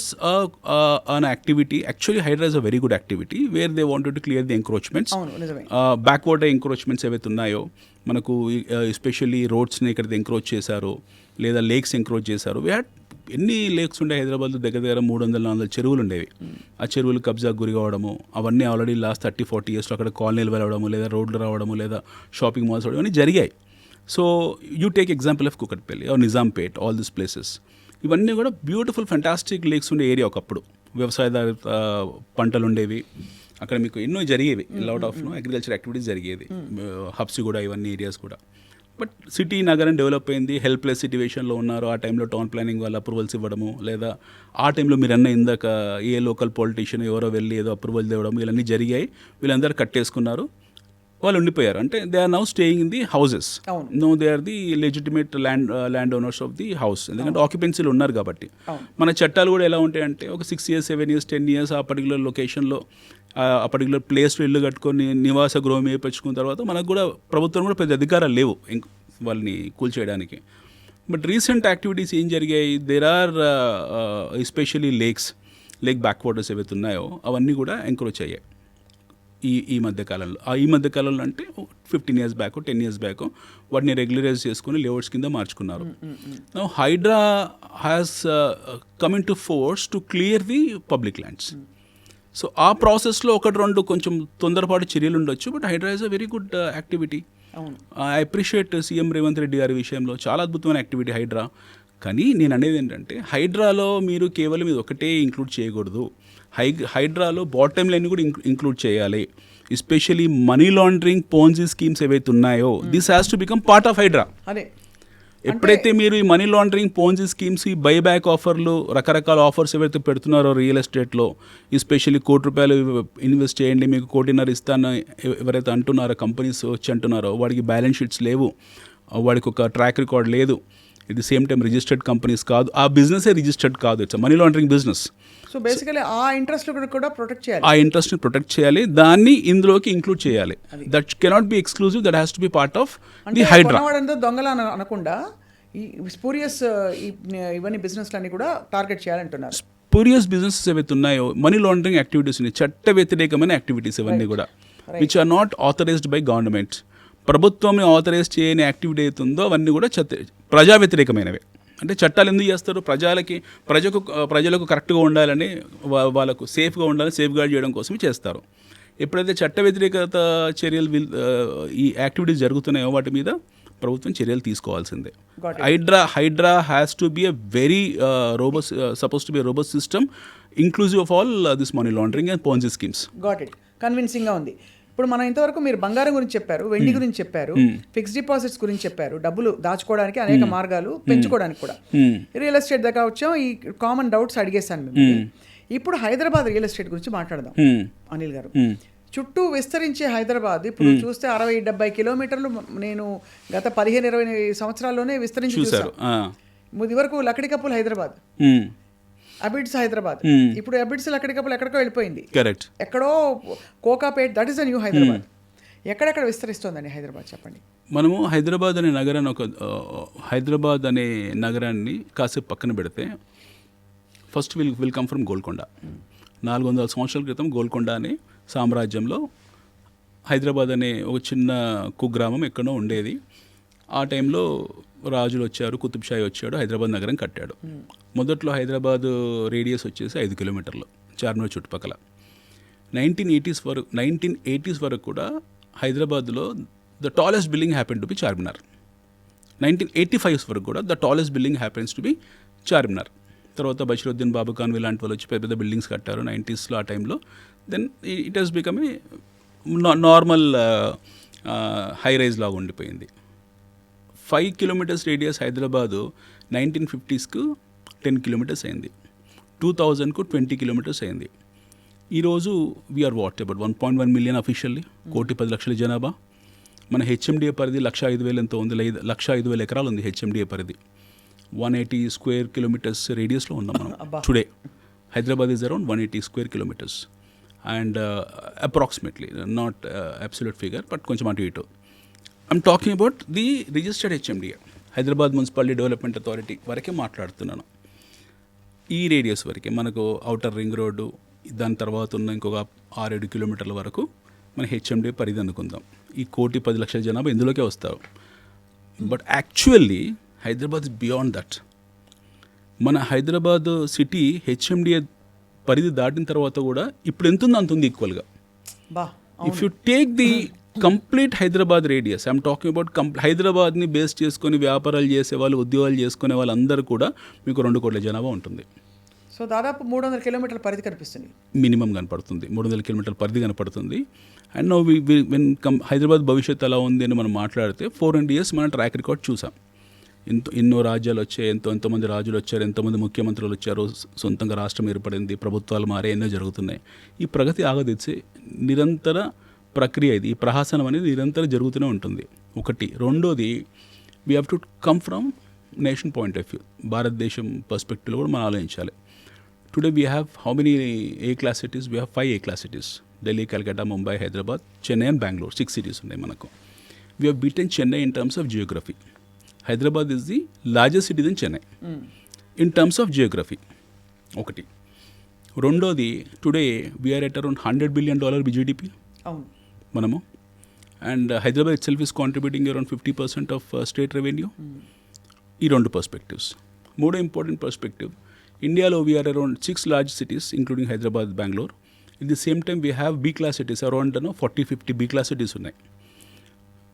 an activity. Actually, Hydra is a very good activity where they wanted to clear the encroachments. Backward encroachments ఏవైతే ఉన్నాయో మనకు, ఎస్పెషల్లీ రోడ్స్ని ఎక్కడైతే ఎంక్రోచ్ చేశారో లేదా లేక్స్ ఎంక్రోచ్ చేశారో, వీ హ్యాడ్ ఎన్ని లేక్స్ ఉండే హైదరాబాద్లో, దగ్గర 300-400 చెరువులు ఉండేవి. ఆ చెరువులు కబ్జాకు గురి కావడము, అవన్నీ ఆల్రెడీ లాస్ట్ 30-40 yearsలో అక్కడ కాలనీలు వెళ్ళడము, లేదా రోడ్లు రావడము, లేదా షాపింగ్ మాల్స్ రావడం అన్నీ జరిగాయి. So you take example of Kukatpally or Nizampet, all this places, ఇవన్నీ కూడా బ్యూటిఫుల్ ఫెంటాస్టిక్ లేక్స్ ఉండే ఏరియా. ఒకప్పుడు వ్యవసాయదారిత పంటలు ఉండేవి అక్కడ, మీకు ఎన్నో జరిగేవి, లాట్ ఆఫ్ అగ్రికల్చర్ యాక్టివిటీస్ జరిగేది, హబ్స్ కూడా, ఇవన్నీ ఏరియాస్ కూడా. బట్ సిటీ నగరం డెవలప్ అయింది, హెల్ప్లెస్ సిట్యువేషన్లో ఉన్నారు. ఆ టైంలో టౌన్ ప్లానింగ్ వాళ్ళు అప్రూవల్స్ ఇవ్వడము, లేదా ఆ టైంలో మీరు ఇందాక ఏ లోకల్ పొలిటీషియన్ ఎవరో వెళ్ళి ఏదో అప్రూవల్ ఇవ్వడం, ఇవన్నీ జరిగాయి. వీళ్ళందరూ కట్టేసుకున్నారు, వాళ్ళు ఉండిపోయారు. అంటే they are now staying in the houses. No, they are the legitimate land owners of the house. ఎందుకంటే ఆక్యుపెన్సీలు ఉన్నారు కాబట్టి. మన చట్టాలు కూడా ఎలా ఉంటాయంటే, ఒక 6 years, 7 years, 10 years ఆ పర్టికులర్ లొకేషన్లో, ఆ పర్టికులర్ ప్లేస్లో ఇల్లు కట్టుకొని నివాస గృహం వేయించుకున్న తర్వాత మనకు కూడా ప్రభుత్వం కూడా పెద్ద అధికారాలు లేవు వాళ్ళని కూల్చేయడానికి. బట్ రీసెంట్ యాక్టివిటీస్ ఏం జరిగాయి, there are especially lake back waters ఏవైతే ఉన్నాయో అవన్నీ కూడా ఎంకరేజ్ అయ్యాయి ఈ మధ్యకాలంలో. ఈ మధ్యకాలంలో అంటే 15 years బ్యాక్ 10 years బ్యాక్ వాటిని రెగ్యులరైజ్ చేసుకుని లేఅవుట్స్ కింద మార్చుకున్నారు. Now HYDRAA has coming to force to clear the public lands. So ఆ ప్రాసెస్లో ఒకటి రెండు కొంచెం తొందరపాటు చర్యలు ఉండొచ్చు, but HYDRAA is a very good activity. I appreciate CM Revanth Reddy గారి విషయంలో చాలా అద్భుతమైన యాక్టివిటీ హైడ్రా. కానీ నేను అనేది ఏంటంటే హైడ్రాలో మీరు కేవలం ఇది ఒకటే ఇంక్లూడ్ చేయకూడదు. హైడ్రాలో బాటమ్ లైన్ కూడా ఇంక్లూడ్ చేయాలి. Especially money laundering Ponzi schemes ఏవైతే ఉన్నాయో this has to become part of HYDRAA. అదే ఎప్పుడైతే మీరు ఈ మనీ లాండరింగ్ పోన్జీ స్కీమ్స్, ఈ బైబ్యాక్ ఆఫర్లు, రకరకాల ఆఫర్స్ ఏవైతే పెడుతున్నారో రియల్ ఎస్టేట్లో, ఎస్పెషల్లీ ₹1 ఇన్వెస్ట్ చేయండి మీకు 1.5 ఇస్తాను ఎవరైతే అంటున్నారో కంపెనీస్ వచ్చి అంటున్నారో వాడికి బ్యాలెన్స్ షీట్స్ లేవు, వాడికి ఒక ట్రాక్ రికార్డ్ లేదు, at the same time registered companies కాదు, ఆ బిజినెసే రిజిస్టర్డ్ కాదు, it's money laundering business. So basically ఆ ఇంట్రెస్ట్ కూడా ప్రొటెక్ట్ చేయాలి, ఆ ఇంట్రెస్ట్ని ప్రొటెక్ట్ చేయాలి, దాన్ని ఇందులోకి ఇంక్లూడ్ చేయాలి. That cannot be exclusive, that has to be part of the HYDRAA. దొంగల అనకుండా ఈ స్పూరియస్ ఇవన్నీ బిజినెస్లన్నీ కూడా టార్గెట్ చేయాలంటున్నారు. స్పూరియస్ బిజినెసెస్ ఏవైతే ఉన్నాయో, మనీ లాండరింగ్ యాక్టివిటీస్ ఉన్నాయి, చట్ట వ్యతిరేకమైన యాక్టివిటీస్ ఇవన్నీ కూడా, which are not authorised by government. ప్రభుత్వం ఆథరైజ్ చేయని యాక్టివిటీ అవుతుందో అవన్నీ కూడా ప్రజా వ్యతిరేకమైనవి. అంటే చట్టాలు ఎందుకు చేస్తారు? ప్రజలకు కరెక్ట్గా ఉండాలని, వాళ్ళకు సేఫ్గా ఉండాలని సేఫ్ గార్డ్ చేయడం కోసమే చేస్తారు. ఎప్పుడైతే చట్ట వ్యతిరేకత చర్యలు ఈ యాక్టివిటీస్ జరుగుతున్నాయో వాటి మీద ప్రభుత్వం చర్యలు తీసుకోవాల్సిందే. Hydraa has to be a very robust, suppose to be robust system inclusive of all this money laundering and Ponzi schemes. Got it, కన్విన్సింగ్గా ఉంది. ఇప్పుడు మనం ఇంతవరకు మీరు బంగారం గురించి చెప్పారు, వెండి గురించి చెప్పారు, ఫిక్స్డ్ డిపాజిట్స్ గురించి చెప్పారు, డబ్బులు దాచుకోవడానికి అనేక మార్గాలు, పెంచుకోవడానికి కూడా. రియల్ ఎస్టేట్ దగ్గర వచ్చాం, ఈ కామన్ డౌట్స్ అడిగేశాను మేము. ఇప్పుడు హైదరాబాద్ రియల్ ఎస్టేట్ గురించి మాట్లాడదాం అనిల్ గారు. చుట్టూ విస్తరించే హైదరాబాద్ ఇప్పుడు చూస్తే 60-70 కిలోమీటర్లు నేను గత 15-20 సంవత్సరాల్లోనే విస్తరించి చూసాను. ఇది వరకు లక్కడి కప్పులు హైదరాబాద్, అబిడ్స్ హైదరాబాద్, ఇప్పుడు అబిడ్స్ లక్కడి కప్పులు ఎక్కడికో వెళ్ళిపోయింది, కరెక్ట్, ఎక్కడో Kokapet, that is the new Hyderabad. ఎక్కడెక్కడ విస్తరిస్తోందండి హైదరాబాద్ చెప్పండి. మనము హైదరాబాద్ అనే నగరాన్ని కాసేపు పక్కన పెడితే first will come from Golconda. 400 సంవత్సరాల క్రితం గోల్కొండ అనే సామ్రాజ్యంలో హైదరాబాద్ అనే ఒక చిన్న కుగ్రామం ఎక్కడో ఉండేది. ఆ టైంలో రాజులు వచ్చారు, కుతుబ్ షాహీ వచ్చాడు, హైదరాబాద్ నగరం కట్టాడు. మొదట్లో హైదరాబాద్ రేడియస్ వచ్చేసి 5 కిలోమీటర్లు చార్మినార్ చుట్టుపక్కల. 1980s వరకు కూడా హైదరాబాద్లో the tallest building happen to B Charminar. 1985 వరకు కూడా the tallest building happens to be Charminar. తర్వాత బషీరుద్దీన్ బాబుఖాన్ ఇలాంటి వాళ్ళు వచ్చి పెద్ద బిల్డింగ్స్ కట్టారు 90sలో ఆ టైంలో. Then it has become a normal high rise లాగా ఉండిపోయింది. 5 kilometers రేడియస్ హైదరాబాదు 1950sకు 10 kilometers అయింది, 2000కు 20 kilometers అయింది. ఈరోజు వీఆర్ అబౌట్ 1.1 million అఫీషియల్లీ, 1,10,00,000 జనాభా. మన హెచ్ఎండిఏ పరిధి 1,05,000 ఎంతో ఉంది, 1,05,000 ఎకరాలు ఉంది హెచ్ఎండిఏ పరిధి. 180 square kilometers రేడియస్లో ఉన్నాం మనం today. Hyderabad is around 180 square kilometers and approximately, not absolute figure but కొంచెం అటు ఇటు. I'm talking about the registered HMDA, Hyderabad municipality development authority వరకే మాట్లాడుతున్నాను. ఈ రేడియస్ వరకే మనకు ఔటర్ రింగ్ రోడ్డు, దాని తర్వాత ఉన్న ఇంకొక 6-7 kilometers వరకు మన హెచ్ఎండిఏ పరిధి అనుకుందాం. ఈ 1,10,00,000 జనాభా ఇందులోకే వస్తారు. But actually Hyderabad is beyond that. మన హైదరాబాద్ సిటీ హెచ్ఎండిఏ పరిధి దాటిన తర్వాత కూడా ఇప్పుడు ఎంత ఉందో అంత ఉంది ఈక్వల్గా. If you take the complete Hyderabad radius, I'm talking about హైదరాబాద్ని బేస్ చేసుకొని వ్యాపారాలు చేసేవాళ్ళు, ఉద్యోగాలు చేసుకునే వాళ్ళందరూ కూడా మీకు 2 కోట్ల జనాభా ఉంటుంది. సో దాదాపు 300 kilometers పరిధి కనిపిస్తుంది, మినిమం కనపడుతుంది, 300 kilometers పరిధి కనపడుతుంది. అండ్ నో వెన్ హైదరాబాద్ భవిష్యత్తు ఎలా ఉంది అని మనం మాట్లాడితే 400 years మన ట్రాక్ రికార్డ్ చూసాం. ఎన్నో రాజ్యాలు వచ్చాయి, ఎంతోమంది రాజులు వచ్చారు, ఎంతోమంది ముఖ్యమంత్రులు వచ్చారు, సొంతంగా రాష్ట్రం ఏర్పడింది, ప్రభుత్వాలు మారే, ఎన్నో జరుగుతున్నాయి. ఈ ప్రగతి ఆగదిచ్చే నిరంతర ప్రక్రియ ఇది. ఈ ప్రహాసనం అనేది నిరంతరం జరుగుతూనే ఉంటుంది. ఒకటి. రెండోది, we have to come from nation point of view, భారతదేశం పర్స్పెక్టివ్లో కూడా మనం ఆలోచించాలి. Today we have how many A-class cities? We have 5 A-class cities: Delhi, Calcutta, Mumbai, Hyderabad, Chennai and Bengaluru. 6 cities ఉన్నాయి మనకు. We have beaten Chennai in terms of geography. Hyderabad is the largest city in Chennai in terms of geography. ఒకటి. రెండోది, today we're at around $100 billion GDP అవును మనము. And Hyderabad itself is contributing around 50% of state revenue. ఈ రెండు పర్స్పెక్టివ్స్. మూడో ఇంపార్టెంట్ పర్స్పెక్టివ్, ఇండియాలో we are around 6 large cities including Hyderabad, Bengaluru. It the same time we have B class cities around 40-50 B class cities ఉన్నాయి.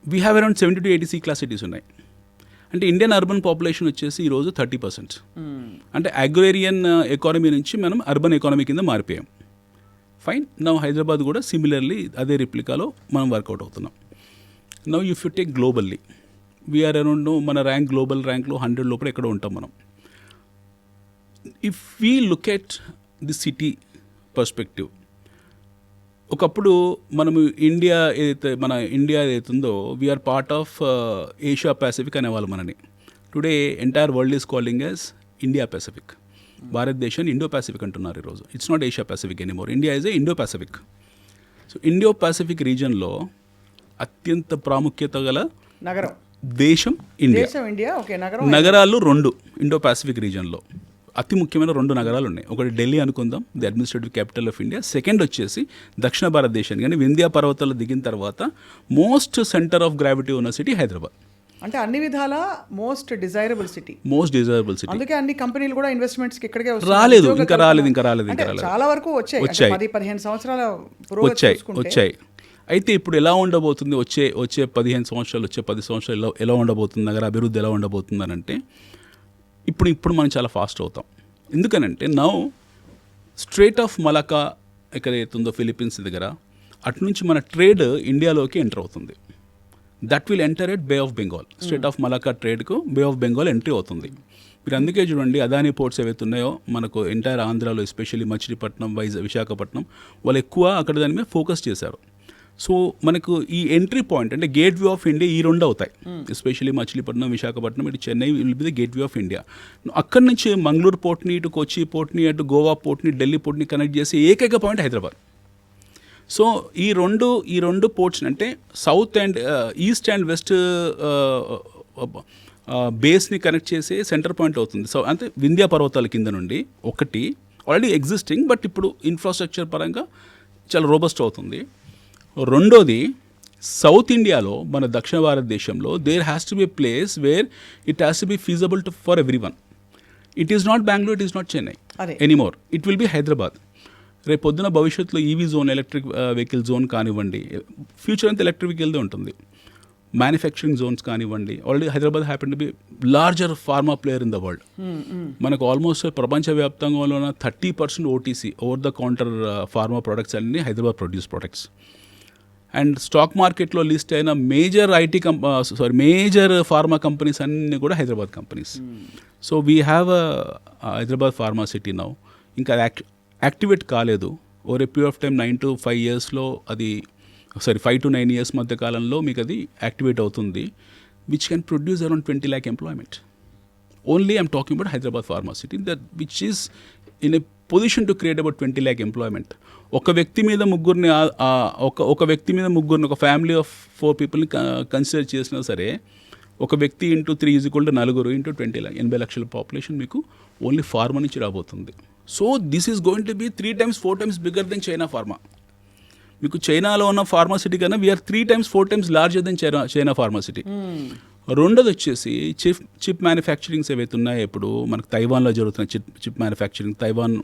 We have around 70-80 C class cities ఉన్నాయి. అంటే ఇండియన్ అర్బన్ పాపులేషన్ వచ్చేసి ఈరోజు 30%. అంటే అగ్రేరియన్ ఎకానమీ నుంచి మనం అర్బన్ ఎకానమీ కింద మారిపోయాం. ఫైన్. నవ్ హైదరాబాద్ కూడా సిమిలర్లీ అదే రిప్లికాలో మనం వర్కౌట్ అవుతున్నాం. Now if you take globally, we are around మన ర్యాంక్ గ్లోబల్ ర్యాంక్లో 100 లోపల ఎక్కడ ఉంటాం మనం. If we look at the city perspective, ఒకప్పుడు మనము ఇండియా ఏదైతే ఉందో we are part of Asia Pacific అనేవాళ్ళు మనని. Today entire world is calling as India Pacific. భారతదేశాన్ని ఇండో పసిఫిక్ అంటున్నారు ఈరోజు. It's not Asia Pacific anymore. India is a Indo Pacific. So Indo Pacific రీజన్లో అత్యంత ప్రాముఖ్యత గల నగరం దేశం ఇండియా. నగరాలు 2 ఇండో పసిఫిక్ రీజన్లో అతి ముఖ్యమైన 2 నగరాలు ఉన్నాయి. ఒకటి ఢిల్లీ అనుకుందాం, the administrative capital of India. Second వచ్చేసి దక్షిణ భారతదేశాన్ని కానీ వింధ్యా పర్వతాలు దిగిన తర్వాత మోస్ట్ సెంటర్ ఆఫ్ గ్రావిటీ ఉన్న సిటీ హైదరాబాద్. అంటే అన్ని విధాల మోస్ట్ డిజైరబుల్ సిటీ. అందుకే అన్ని కంపెనీలు కూడా ఇన్వెస్ట్మెంట్స్ ఇక్కడికే రాలేదు. చాలా వరకు వచ్చాయి. 10-15 సంవత్సరాల వచ్చాయి. అయితే ఇప్పుడు ఎలా ఉండబోతుంది, వచ్చే 15 సంవత్సరాలు, వచ్చే 10 సంవత్సరాలు ఎలా ఉండబోతుంది, నగర అభివృద్ధి ఎలా ఉండబోతుంది అని అంటే ఇప్పుడు మనం చాలా ఫాస్ట్ అవుతాం. ఎందుకనంటే నౌ స్ట్రేట్ ఆఫ్ మలకా ఎక్కడ అవుతుందో ఫిలిప్పీన్స్ దగ్గర, అటు నుంచి మన ట్రేడ్ ఇండియాలోకి ఎంటర్ అవుతుంది. That will enter at Bay of Bengal. Strait of Malacca ట్రేడ్కు బే ఆఫ్ బెంగాల్ ఎంట్రీ అవుతుంది. మీరు అందుకే చూడండి, అదానీ పోర్ట్స్ ఏవైతే ఉన్నాయో మనకు ఎంటైర్ ఆంధ్రాలో, ఎస్పెషల్లీ మచిలీపట్నం, విశాఖపట్నం, వాళ్ళు ఎక్కువ అక్కడ దాని మీద ఫోకస్ చేశారు. సో మనకు ఈ ఎంట్రీ పాయింట్ అంటే గేట్ వే ఆఫ్ ఇండియా ఈ 2 అవుతాయి. ఎస్పెషల్లీ మచిలీపట్నం, విశాఖపట్నం, ఇటు Chennai will be the gateway of India. అక్కడి నుంచి మంగళూరు పోర్ట్ని, ఇటు కొచ్చి పోర్ట్ని, అటు గోవా పోర్ట్ని, ఢిల్లీ పోర్ట్ని కనెక్ట్ చేసే ఏకైక పాయింట్ హైదరాబాద్. సో ఈ రెండు పోర్ట్స్ అంటే south and east and west బేస్ని కనెక్ట్ చేసే సెంటర్ పాయింట్ అవుతుంది. సో అంటే వింధ్యా పర్వతాల కింద నుండి ఒకటి ఆల్రెడీ ఎగ్జిస్టింగ్, బట్ ఇప్పుడు ఇన్ఫ్రాస్ట్రక్చర్ పరంగా చాలా రోబస్ట్ అవుతుంది. రెండోది, సౌత్ ఇండియాలో మన దక్షిణ భారతదేశంలో there has to be a place where it has to be feasible for every one. It is not Bengaluru, it is not Chennai anymore. It will be Hyderabad. రేపు పొద్దున భవిష్యత్తులో EV zone, electric vehicle zone కానివ్వండి, ఫ్యూచర్ అంతా ఎలక్ట్రిక్ వెహికల్దే ఉంటుంది. మ్యానుఫ్యాక్చరింగ్ జోన్స్ కానివ్వండి. Already Hyderabad happen to be larger pharma player in the world. మనకు ఆల్మోస్ట్ ప్రపంచవ్యాప్తంగా ఉన్న 30% OTC, over the counter pharma products అన్నీ Hyderabad produce products. And stock మార్కెట్లో లిస్ట్ అయిన మేజర్ మేజర్ ఫార్మా కంపెనీస్ అన్నీ కూడా Hyderabad companies. So we have Hyderabad pharma city now. ఇంకా యాక్టివేట్ కాలేదు. Over a period of time 9 to 5 yearsలో అది 5 to 9 years మధ్య కాలంలో మీకు అది యాక్టివేట్ అవుతుంది, which can produce around 20 lakh employment. Only I'm talking about Hyderabad pharma city that which is in a position to create about 20 lakh employment. ఒక వ్యక్తి మీద ముగ్గురిని ఒక ఫ్యామిలీ ఆఫ్ 4 peopleని కన్సిడర్ చేసినా సరే, ఒక వ్యక్తి ఇంటూ 3 = 4 ఇంటూ 20 lakh, 80 లక్షల పాపులేషన్ మీకు ఓన్లీ ఫార్మా నుంచి రాబోతుంది. So this is going to be 3 times 4 times bigger then China pharma. మీకు చైనాలో ఉన్న ఫార్మాసిటీ కన్నా we are 3 times 4 times larger then China pharma city. రెండోది వచ్చేసి చిప్ మ్యానుఫ్యాక్చరింగ్స్ ఏవైతే ఉన్నాయో, ఇప్పుడు మనకు తైవాన్లో జరుగుతున్న chip manufacturing, Taiwan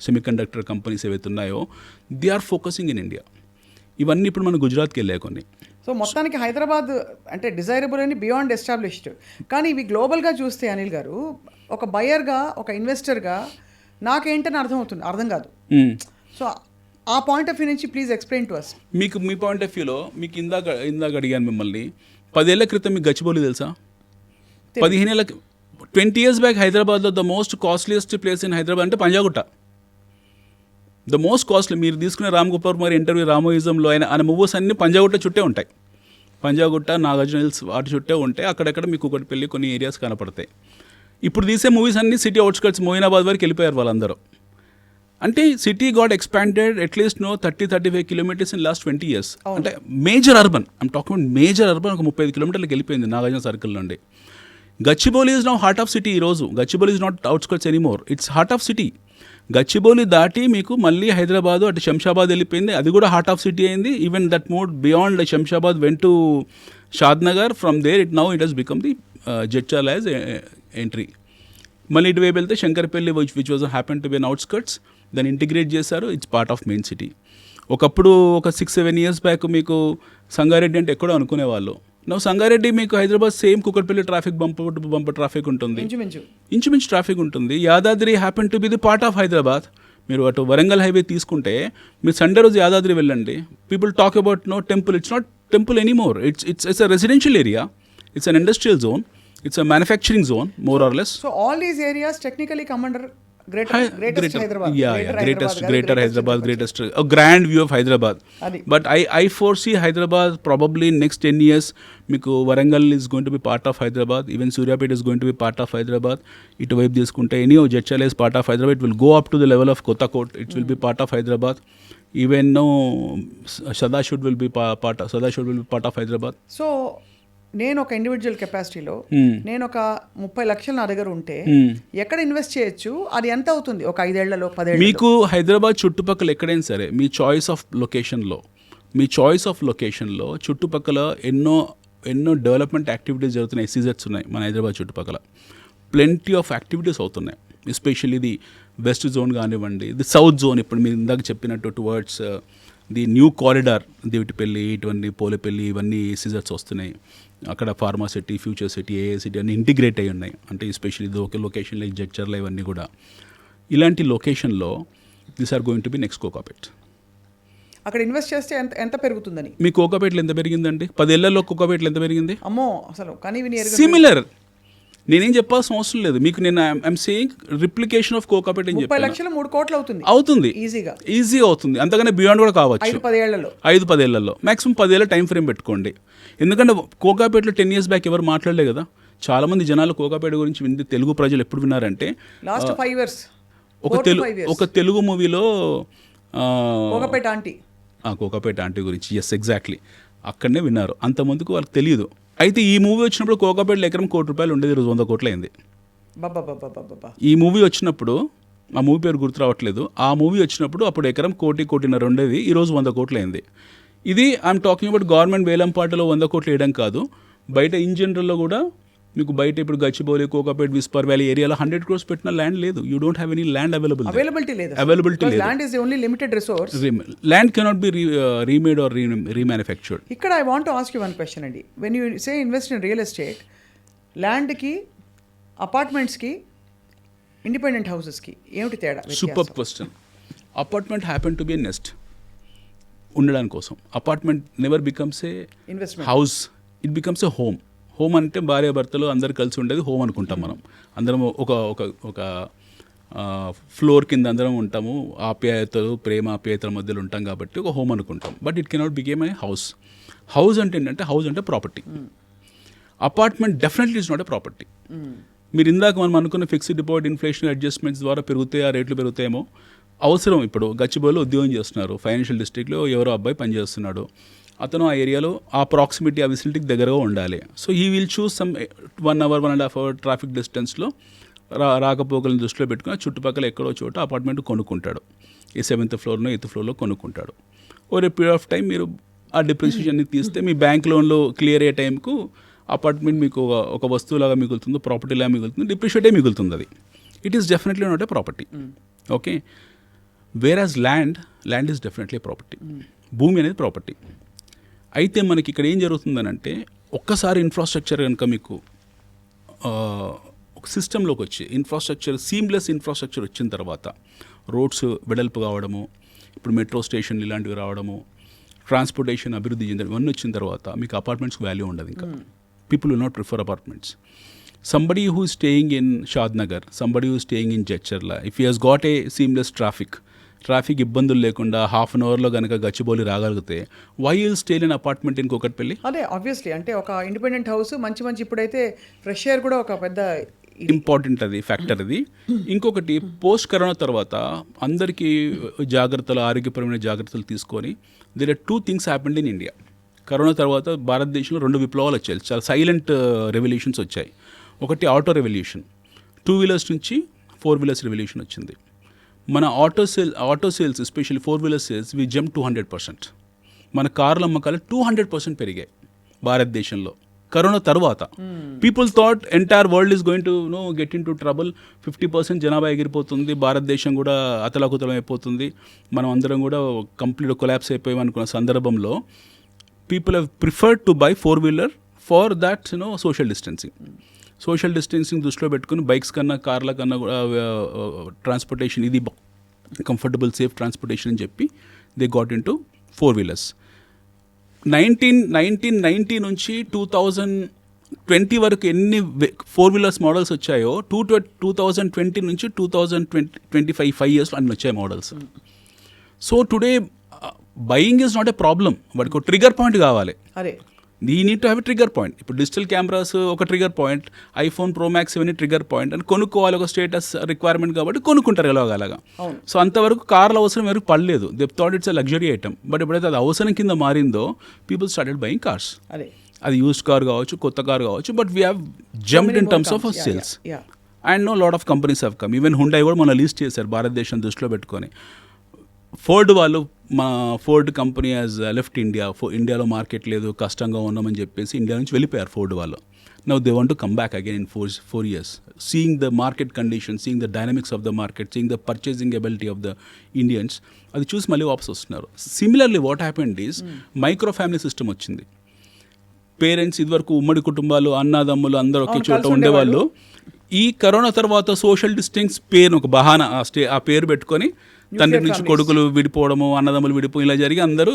semiconductor companies ఏవైతే ఉన్నాయో, they are focusing in India. ఇవన్నీ ఇప్పుడు మనం గుజరాత్కి వెళ్ళాయి కొన్ని. సో మొత్తానికి హైదరాబాద్ అంటే డిజైరబుల్ అని బియాండ్ ఎస్టాబ్లిష్డ్. కానీ ఇవి గ్లోబల్గా చూస్తే అనిల్ గారు, ఒక బయర్గా, ఒక ఇన్వెస్టర్గా నాకేంటని అర్థం కాదు. సో ఆ పాయింట్ ఆఫ్ వ్యూ నుంచి ప్లీజ్ ఎక్స్ప్లెయిన్ టు అస్. మీకు మీ పాయింట్ ఆఫ్ వ్యూలో మీకు ఇందాక అడిగాను మిమ్మల్ని, 10 ఏళ్ల క్రితం మీకు గచ్చిబౌలి తెలుసా? 15 ఏళ్ళ 20 years బ్యాక్ హైదరాబాద్లో the most costliest place in Hyderabad అంటే పంజాగుట్ట. The most costly. మీరు తీసుకునే రామ్ గోపాల్ మరి ఇంటర్వ్యూ రామోయిజంలో ఆయన మూవీస్ అన్నీ పంజాగుట్ట చుట్టే ఉంటాయి. పంజాగుట్ట, నాగార్జున హిల్స్ వాటి చుట్టే ఉంటాయి. అక్కడెక్కడ మీకు ఒకటిపల్లి కొన్ని ఏరియాస్ కనపడతాయి. ఇప్పుడు తీసే మూవీస్ అన్నీ సిటీ అవుట్స్కట్స్, మోయినాబాద్ వరకు వెళ్ళిపోయారు వాళ్ళందరూ. అంటే city got expanded at least 30-35 kilometers in last 20 years. అంటే major urban, I'm talking about major urban ఒక 35 kilometers వెళ్ళిపోయింది నాగార్జున సర్కిల్ నుండి. Gachibowli is now heart of city. ఈరోజు Gachibowli is not outskirts anymore, it's heart of city. Gachibowli దాటి మీకు మళ్ళీ హైదరాబాదు అటు శంషాబాద్ వెళ్ళిపోయింది, అది కూడా హార్ట్ ఆఫ్ సిటీ అయింది. Even that mood beyond Shamshabad went to Shadnagar, from there it has become the Jadcherla as entry. మళ్ళీ ఇటువైపు వెళ్తే Shankarpally which was happen to be an outskirts, దాన్ని ఇంటిగ్రేట్ చేశారు, it's part of main city. ఒకప్పుడు ఒక 6-7 years బ్యాక్ మీకు సంగారెడ్డి అంటే ఎక్కడో అనుకునేవాళ్ళు. నవ్వు సంగారెడ్డి మీకు Hyderabad same Kukatpally traffic bumper traffic ఉంటుంది, ఇంచుమించు ట్రాఫిక్ ఉంటుంది. Yadadri happen to be the part of Hyderabad. మీరు అటు వరంగల్ హైవే తీసుకుంటే మీరు సండే రోజు యాదాద్రి వెళ్ళండి, people talk about no temple, it's not temple anymore, it's a residential area, it's an industrial zone, it's a manufacturing zone more or less. So all these areas technically come under greater Hyderabad. Greater Hyderabad, a grand view of Hyderabad. Adi. But I foresee Hyderabad probably next 10 years మీకు Warangal is going to be part of Hyderabad, even Suryapet is going to be part of Hyderabad. ఇటువైపు తీసుకుంటే any of Jadcherla is part of Hyderabad, it will go up to the level of Kothakot, it will be part of Hyderabad. Even now Sadashud will be part of Hyderabad. So నేను ఒక ఇండివిజువల్ కెపాసిటీలో నేను ఒక 30 లక్షలు నా దగ్గర ఉంటే ఎక్కడ ఇన్వెస్ట్ చేయొచ్చు, అది ఎంత అవుతుంది ఒక 5 ఏళ్లలో 10 ఏళ్లలో? మీకు హైదరాబాద్ చుట్టుపక్కల ఎక్కడైనా సరే మీ చాయిస్ ఆఫ్ లొకేషన్లో చుట్టుపక్కల ఎన్నో డెవలప్మెంట్ యాక్టివిటీస్ జరుగుతున్నాయి. ఎస్సీజెడ్స్ ఉన్నాయి మన హైదరాబాద్ చుట్టుపక్కల, ప్లెంటీ ఆఫ్ యాక్టివిటీస్ అవుతున్నాయి. ఎస్పెషల్లీ ది వెస్ట్ జోన్ కానివ్వండి, ది సౌత్ జోన్, ఇప్పుడు మీరు ఇందాక చెప్పినట్టు టువర్డ్స్ ది న్యూ కారిడార్, దేవిటిపల్లి, ఇటువంటి పోలేపల్లి, ఇవన్నీ ఎస్సీజెడ్స్ వస్తున్నాయి. అక్కడ ఫార్మా సిటీ, ఫ్యూచర్ సిటీ, ఏఏ సిటీ అన్నీ ఇంటిగ్రేట్ అయ్యి ఉన్నాయి. అంటే ఎస్పెషల్లీ ఇది ఒక లొకేషన్ లైక్ జడ్చర్ల, ఇవన్నీ కూడా ఇలాంటి లొకేషన్లో this are going to be next Kokapet. అక్కడ ఇన్వెస్ట్ చేస్తే ఎంత పెరుగుతుందని? మీ కోకాపేటలో ఎంత పెరిగిందండి? 10 ఏళ్లలో కోకాపేటలో ఎంత పెరిగింది? అమ్మో, అసలు కానీ సిమిలర్. నేనేం చెప్పాల్సిన అవసరం లేదు మీకు, నేను I'm saying replication of Kokapet అని చెప్పి 30 లక్షలు 3 కోట్లు అవుతుంది ఈజీగా అవుతుంది. అంతగానే బియాండ్ కూడా కావచ్చు. 5-10 ఏళ్లలో మాక్సిమం 10 ఏళ్ళ టైం ఫ్రేమ్ పెట్టుకోండి. ఎందుకంటే కోకాపేటలో 10 years బ్యాక్ ఎవరు మాట్లాడలే కదా. చాలామంది జనాలు కోకాపేట గురించి వింది, తెలుగు ప్రజలు ఎప్పుడు విన్నారంటే లాస్ట్ 5 years ఒక తెలుగు మూవీలో కోకాపేట ఆంటీ గురించి, ఎస్ ఎగ్జాక్ట్లీ, అక్కడనే విన్నారు. అంతమందికి వాళ్ళకి తెలియదు. అయితే ఈ మూవీ వచ్చినప్పుడు కోకాపేటలో ఎకరం ₹1 ఉండేది, ఈరోజు 100 కోట్లు అయింది. ఈ మూవీ వచ్చినప్పుడు, ఆ మూవీ పేరు గుర్తు రావట్లేదు, ఆ మూవీ వచ్చినప్పుడు అప్పుడు ఎకరం 1.5 ఉండేది, ఈరోజు 100 కోట్లు అయింది. ఇది ఐఎమ్ టాకింగ్ అబౌట్ గవర్నమెంట్ వేలంపాటలో 100 కోట్లు వేయడం కాదు, బయట ఇన్ జనరల్లో కూడా మీకు బయట ఇప్పుడు గచ్చిబౌలి, కోకాపేట్, విస్పర్ వ్యాలీ ఏరియాలో 100 crores పెట్టిన ల్యాండ్ లేదు. You don't have any land availability లేదు. Land is the only limited resource. Land cannot be remade or remanufactured. ఇక్కడ I want to ask you one question అండి. When you say invest in real estate, ల్యాండ్కి, అపార్ట్మెంట్స్కి, ఇండిపెండెంట్ హౌసెస్కి ఏమిటి తేడా? Super question. Apartment happen to be a nest, ఉండడానికి కోసం. Apartment never becomes a house, it becomes a home. Home అంటే భార్య భర్తలు అందరు కలిసి ఉండేది హోమ్ అనుకుంటాం మనం. అందరం ఒక ఫ్లోర్ కింద అందరం ఉంటాము, ఆప్యాయతలు, ప్రేమ ఆప్యాయతల మధ్యలో ఉంటాం కాబట్టి ఒక హోమ్ అనుకుంటాం. But it cannot became a house. House అంటే ఏంటంటే, హౌస్ అంటే property. Apartment definitely is not a property. మీరు ఇందాక మనం అనుకున్న ఫిక్స్డ్ డిపాజిట్, ఇన్ఫ్లేషన్ అడ్జస్ట్మెంట్స్ ద్వారా పెరుగుతాయి, ఆ రేట్లు పెరుగుతాయేమో. అవసరం. ఇప్పుడు గచ్చిబౌలిలో ఉద్యోగం చేస్తున్నారు, ఫైనాన్షియల్ డిస్ట్రిక్ట్లో ఎవరో అబ్బాయి పనిచేస్తున్నాడు, అతను ఆ ఏరియాలో ఆ ప్రాక్సిమిటీ, ఆ విసిలిటీకి దగ్గరగా ఉండాలి. So he will choose some 1 hour 1.5 hour traffic డిస్టెన్స్లో రాకపోకలను దృష్టిలో పెట్టుకుని చుట్టుపక్కల ఎక్కడో చోట అపార్ట్మెంట్ కొనుక్కుంటాడు. ఈ 7th floorలో 8th floorలో కొనుక్కుంటాడు. Over a period of time మీరు ఆ డిప్రిసియేషన్ని తీస్తే మీ బ్యాంక్ లోన్లో క్లియర్ అయ్యే టైంకు అపార్ట్మెంట్ మీకు ఒక వస్తువులాగా మిగులుతుంది, ప్రాపర్టీలాగా మిగులుతుంది, డిప్రిషియేటే మిగులుతుంది. అది it is definitely not a property. Okay, whereas land is definitely property. భూమి అనేది ప్రాపర్టీ. అయితే మనకి ఇక్కడ ఏం జరుగుతుందనంటే, ఒక్కసారి ఇన్ఫ్రాస్ట్రక్చర్ కనుక మీకు ఒక సిస్టంలోకి వచ్చి సీమ్లెస్ ఇన్ఫ్రాస్ట్రక్చర్ వచ్చిన తర్వాత, రోడ్స్ వెడల్పు కావడము, ఇప్పుడు మెట్రో స్టేషన్ ఇలాంటివి రావడము, ట్రాన్స్పోర్టేషన్ అభివృద్ధి చెందడం, ఇవన్నీ వచ్చిన తర్వాత మీకు అపార్ట్మెంట్స్కి వాల్యూ ఉండదు. ఇంకా people will not prefer apartments. Somebody who is staying in Shad Nagar, somebody who is staying in Jadcherla, if he has got a seamless traffic ఇబ్బందులు లేకుండా 1/2 hourలో కనుక గచ్చిబౌలి రాగలిగితే, why will stay in apartment in Kukatpally? అదే ఆబ్వియస్లీ, అంటే ఒక ఇండిపెండెంట్ హౌస్ మంచి ఇప్పుడైతే ఫ్రెష్ ఎయిర్ కూడా ఒక పెద్ద ఇంపార్టెంట్ అది ఫ్యాక్టర్. అది ఇంకొకటి, పోస్ట్ కరోనా తర్వాత అందరికీ జాగ్రత్తలు, ఆరోగ్యపరమైన జాగ్రత్తలు తీసుకొని, there are 2 things happened in India. Corona తర్వాత భారతదేశంలో 2 విప్లవాలు వచ్చాయి, చాలా సైలెంట్ రెవల్యూషన్స్ వచ్చాయి. ఒకటి ఆటో రెవల్యూషన్, 2 వీలర్స్ నుంచి 4 వీలర్స్ రెవల్యూషన్ వచ్చింది. మన auto sales especially 4 wheeler sales we jump 200%. మన కార్ల అమ్మకాలు 200% పెరిగాయి భారతదేశంలో కరోనా తర్వాత. People thought entire world is going to get into trouble, 50% జనాభా ఎగిరిపోతుంది, భారతదేశం కూడా అతలాకుతలం అయిపోతుంది, మనం అందరం కూడా కంప్లీట్ కొలాప్స్ అయిపోయాం అనుకున్న సందర్భంలో people have preferred to buy 4 wheeler for that social distancing దృష్టిలో పెట్టుకుని బైక్స్ కన్నా కార్ల కన్నా కూడా ట్రాన్స్పోర్టేషన్ ఇది కంఫర్టబుల్ సేఫ్ ట్రాన్స్పోర్టేషన్ అని చెప్పి they got in to 4 wheelers. 1990 నుంచి 2020 వరకు ఎన్ని 4 వీలర్స్ మోడల్స్ వచ్చాయో 2020 నుంచి 2025 5 years అన్ని వచ్చాయి models. So today buying is not a problem, వాడికి ఒక ట్రిగర్ పాయింట్ కావాలి. అదే you need to have a trigger point. ఇప్పుడు డిజిటల్ కెమెరాస్ ఒక trigger point, iPhone pro max ఇవన్నీ ట్రిగర్ పాయింట్ అని కొనుక్కోవాలి, ఒక స్టేటస్ రిక్వైర్మెంట్ కాబట్టి కొనుక్కుంటారు ఎలాగలాగా. సో అంతవరకు కార్ల అవసరం ఎవరికి పడలేదు, they thought it's a luxury item. But ఎప్పుడైతే అది అవసరం కింద మారిందో పీపుల్ స్టార్టెడ్ బయింగ్ కార్స్. అది యూస్డ్ కార్ కావచ్చు, కొత్త కార్ కావచ్చు, but we have jumped in terms of sales. And no lot of companies have come. Even Hyundai కూడా మన లిస్ట్ చేశారు భారతదేశం దృష్టిలో పెట్టుకొని. ఫోర్డ్ వాళ్ళు, మా Ford company as left India, ఇండియాలో మార్కెట్ లేదు, కష్టంగా ఉన్నామని చెప్పేసి ఇండియా నుంచి వెళ్ళిపోయారు ఫోర్డ్ వాళ్ళు. Now they want to come back again in 4 years, seeing the market condition, seeing the dynamics of the market, seeing the purchasing ability of the Indians, అది చూసి మళ్ళీ వాపస్ వస్తున్నారు. Similarly what happened is micro family system వచ్చింది. పేరెంట్స్ ఇదివరకు ఉమ్మడి కుటుంబాలు, అన్నదమ్ములు అందరూ ఒకే చోట ఉండేవాళ్ళు. ఈ కరోనా తర్వాత సోషల్ డిస్టెన్స్ పేరు ఒక బహానా, ఆ పేరు పెట్టుకొని తండ్రి నుంచి కొడుకులు విడిపోవడము, అన్నదమ్ములు విడిపోయి ఇలా జరిగి అందరూ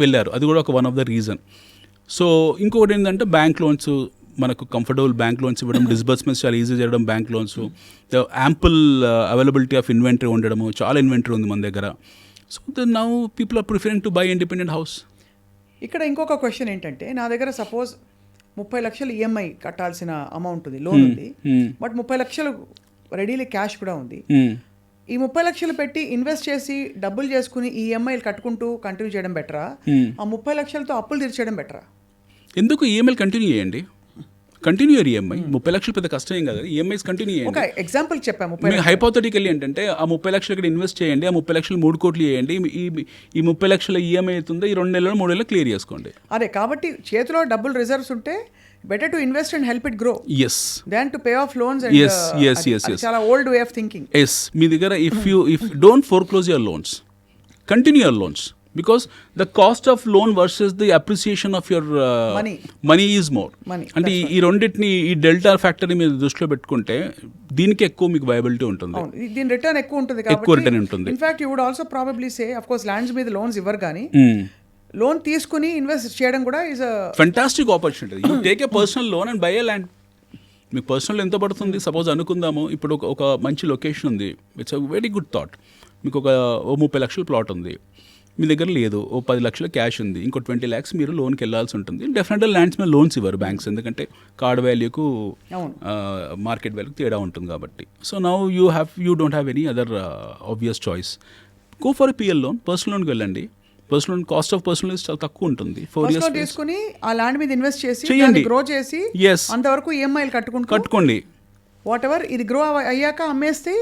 వెళ్ళారు. అది కూడా ఒక one of the reason. So ఇంకొకటి ఏంటంటే బ్యాంక్ లోన్స్, మనకు కంఫర్టబుల్ బ్యాంక్ లోన్స్ ఇవ్వడం, డిస్బర్స్మెంట్స్ చాలా ఈజీ చేయడం bank loans, ample availability of inventory ఉండడము, చాలా ఇన్వెంటరీ ఉంది మన దగ్గర. So now people are preferring to buy independent house. ఇక్కడ ఇంకొక క్వశ్చన్ ఏంటంటే, నా దగ్గర సపోజ్ 30 లక్షలు ఈఎంఐ కట్టాల్సిన అమౌంట్ ఉంది, లోన్ ఉంది, బట్ 30 లక్షలు రెడీలీ క్యాష్ కూడా ఉంది. ఈ 30 లక్షలు పెట్టి ఇన్వెస్ట్ చేసి డబ్బులు చేసుకుని ఈ ఈఎంఐలు కట్టుకుంటూ కంటిన్యూ చేయడం బెటరా, ఆ 30 లక్షలతో అప్పులు తీర్చేయడం బెటరా? ఎందుకు ఈఎంఐలు కంటిన్యూ చేయండి, కంటిన్యూ ఈఎంఐ. 30 లక్షలు పెద్ద కష్టం ఏం కదా, ఈఎంఐస్ కంటిన్యూ చేయండి. ఒక ఎగ్జాంపుల్ చెప్పాము, హైపోథెటికల్లీ ఏంటంటే ఆ 30 లక్షలు ఇక్కడ ఇన్వెస్ట్ చేయండి, ఆ 30 లక్షలు 3 కోట్లు చేయండి, ఈ 30 లక్షల ఈఎంఐ అవుతుందో ఈ 2 నెలలు 3 నెలలు క్లియర్ చేసుకోండి. అదే కాబట్టి చేతిలో డబ్బులు రిజర్వ్స్ ఉంటే better to invest and help it grow. Yes. Than to pay off loans and yes. Chala old way of thinking. Yes. మీ దగ్గర if don't foreclose your loans, continue your loans, because the cost of loan versus the appreciation of your money is more. అంటే ఈ రెండింటిని, ఈ డెల్టా ఫ్యాక్టర్ని మీరు దృష్టిలో పెట్టుకుంటే దీనికి ఎక్కువ మీకు వయబిలిటీ ఉంటుంది, దీని రిటర్న్ ఎక్కువ ఉంటుంది, ఎక్కువ రిటర్న్ ఉంటుంది. In fact you would also probably say, of course lands మీద లోన్స్ ఇవ్వరు కానీ లోన్ తీసుకుని ఇన్వెస్ట్ చేయడం కూడా is a fantastic opportunity. You take a personal loan and buy a land. మీకు పర్సనల్ ఎంత పడుతుంది, సపోజ్ అనుకుందాము ఇప్పుడు ఒక మంచి లొకేషన్ ఉంది, it's a very good thought. మీకు ఒక 30 లక్షల ప్లాట్ ఉంది, మీ దగ్గర లేదు, 10 లక్షల క్యాష్ ఉంది, ఇంకో 20 lakhs మీరు లోన్కి వెళ్ళాల్సి ఉంటుంది. డెఫినెట్గా ల్యాండ్స్ మీద లోన్స్ ఇవ్వరు బ్యాంక్స్, ఎందుకంటే కార్డ్ వాల్యూకు మార్కెట్ వాల్యూకి తేడా ఉంటుంది కాబట్టి. So now you don't have any other obvious choice. Go for a PL loan, personal లోన్కి వెళ్ళండి. పర్సనల్ కాస్ట్ ఆఫ్ పర్సనల్ చాలా తక్కువ ఉంటుంది. 4 years తీసుకుని ఆ ల్యాండ్ మీద ఇన్వెస్ట్ చేసి గ్రో చేసి అంతవరకు ఈఎంఐలు కట్టుకోండి. వాట్ ఎవర్ ఇది గ్రో అయ్యాక అమ్మేస్తే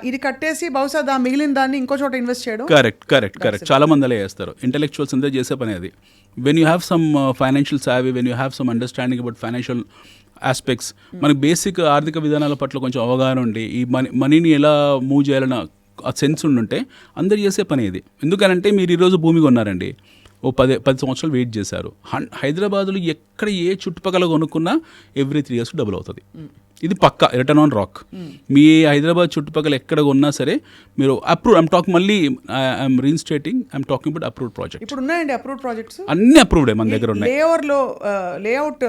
ఇది కట్టేసి బహుశా మిగిలిన దాన్ని ఇంకో చోట ఇన్వెస్ట్ చేయడం. కరెక్ట్. చాలా మంది అలా చేస్తారు, ఇంటెలెక్చువల్స్ అంతా చేసే పని అది. When you have some financial savvy, when you have some understanding about financial aspects, మనకి బేసిక్ ఆర్థిక విధానాల పట్ల కొంచెం అవగాహన ఉండి ఈ మనీని ఎలా మూవ్ చేయాలన్న ఆ సెన్స్ ఉండుంటే అందరు చేసే పని ఇది. ఎందుకనంటే మీరు ఈరోజు భూమి కొన్నారండి, 10 సంవత్సరాలు వెయిట్ చేశారు. హైదరాబాద్లో ఎక్కడ ఏ చుట్టుపక్కల కొనుక్కున్నా ఎవ్రీ 3 years డబుల్ అవుతుంది. ఇది పక్కా రిటర్న్ ఆన్ రాక్. మీ హైదరాబాద్ చుట్టుపక్కల ఎక్కడ కొన్నా సరే మీరు అప్రూవ్, ఐమ్ టాకింగ్ మళ్ళీ I'm reinstating, I'm talking about approved project. ఇప్పుడు ఉన్నాయండి అప్రూవ్డ్ ప్రాజెక్ట్స్, అన్ని అప్రూవ్డ్ మన దగ్గర ఉన్నాయి. లేఅవుట్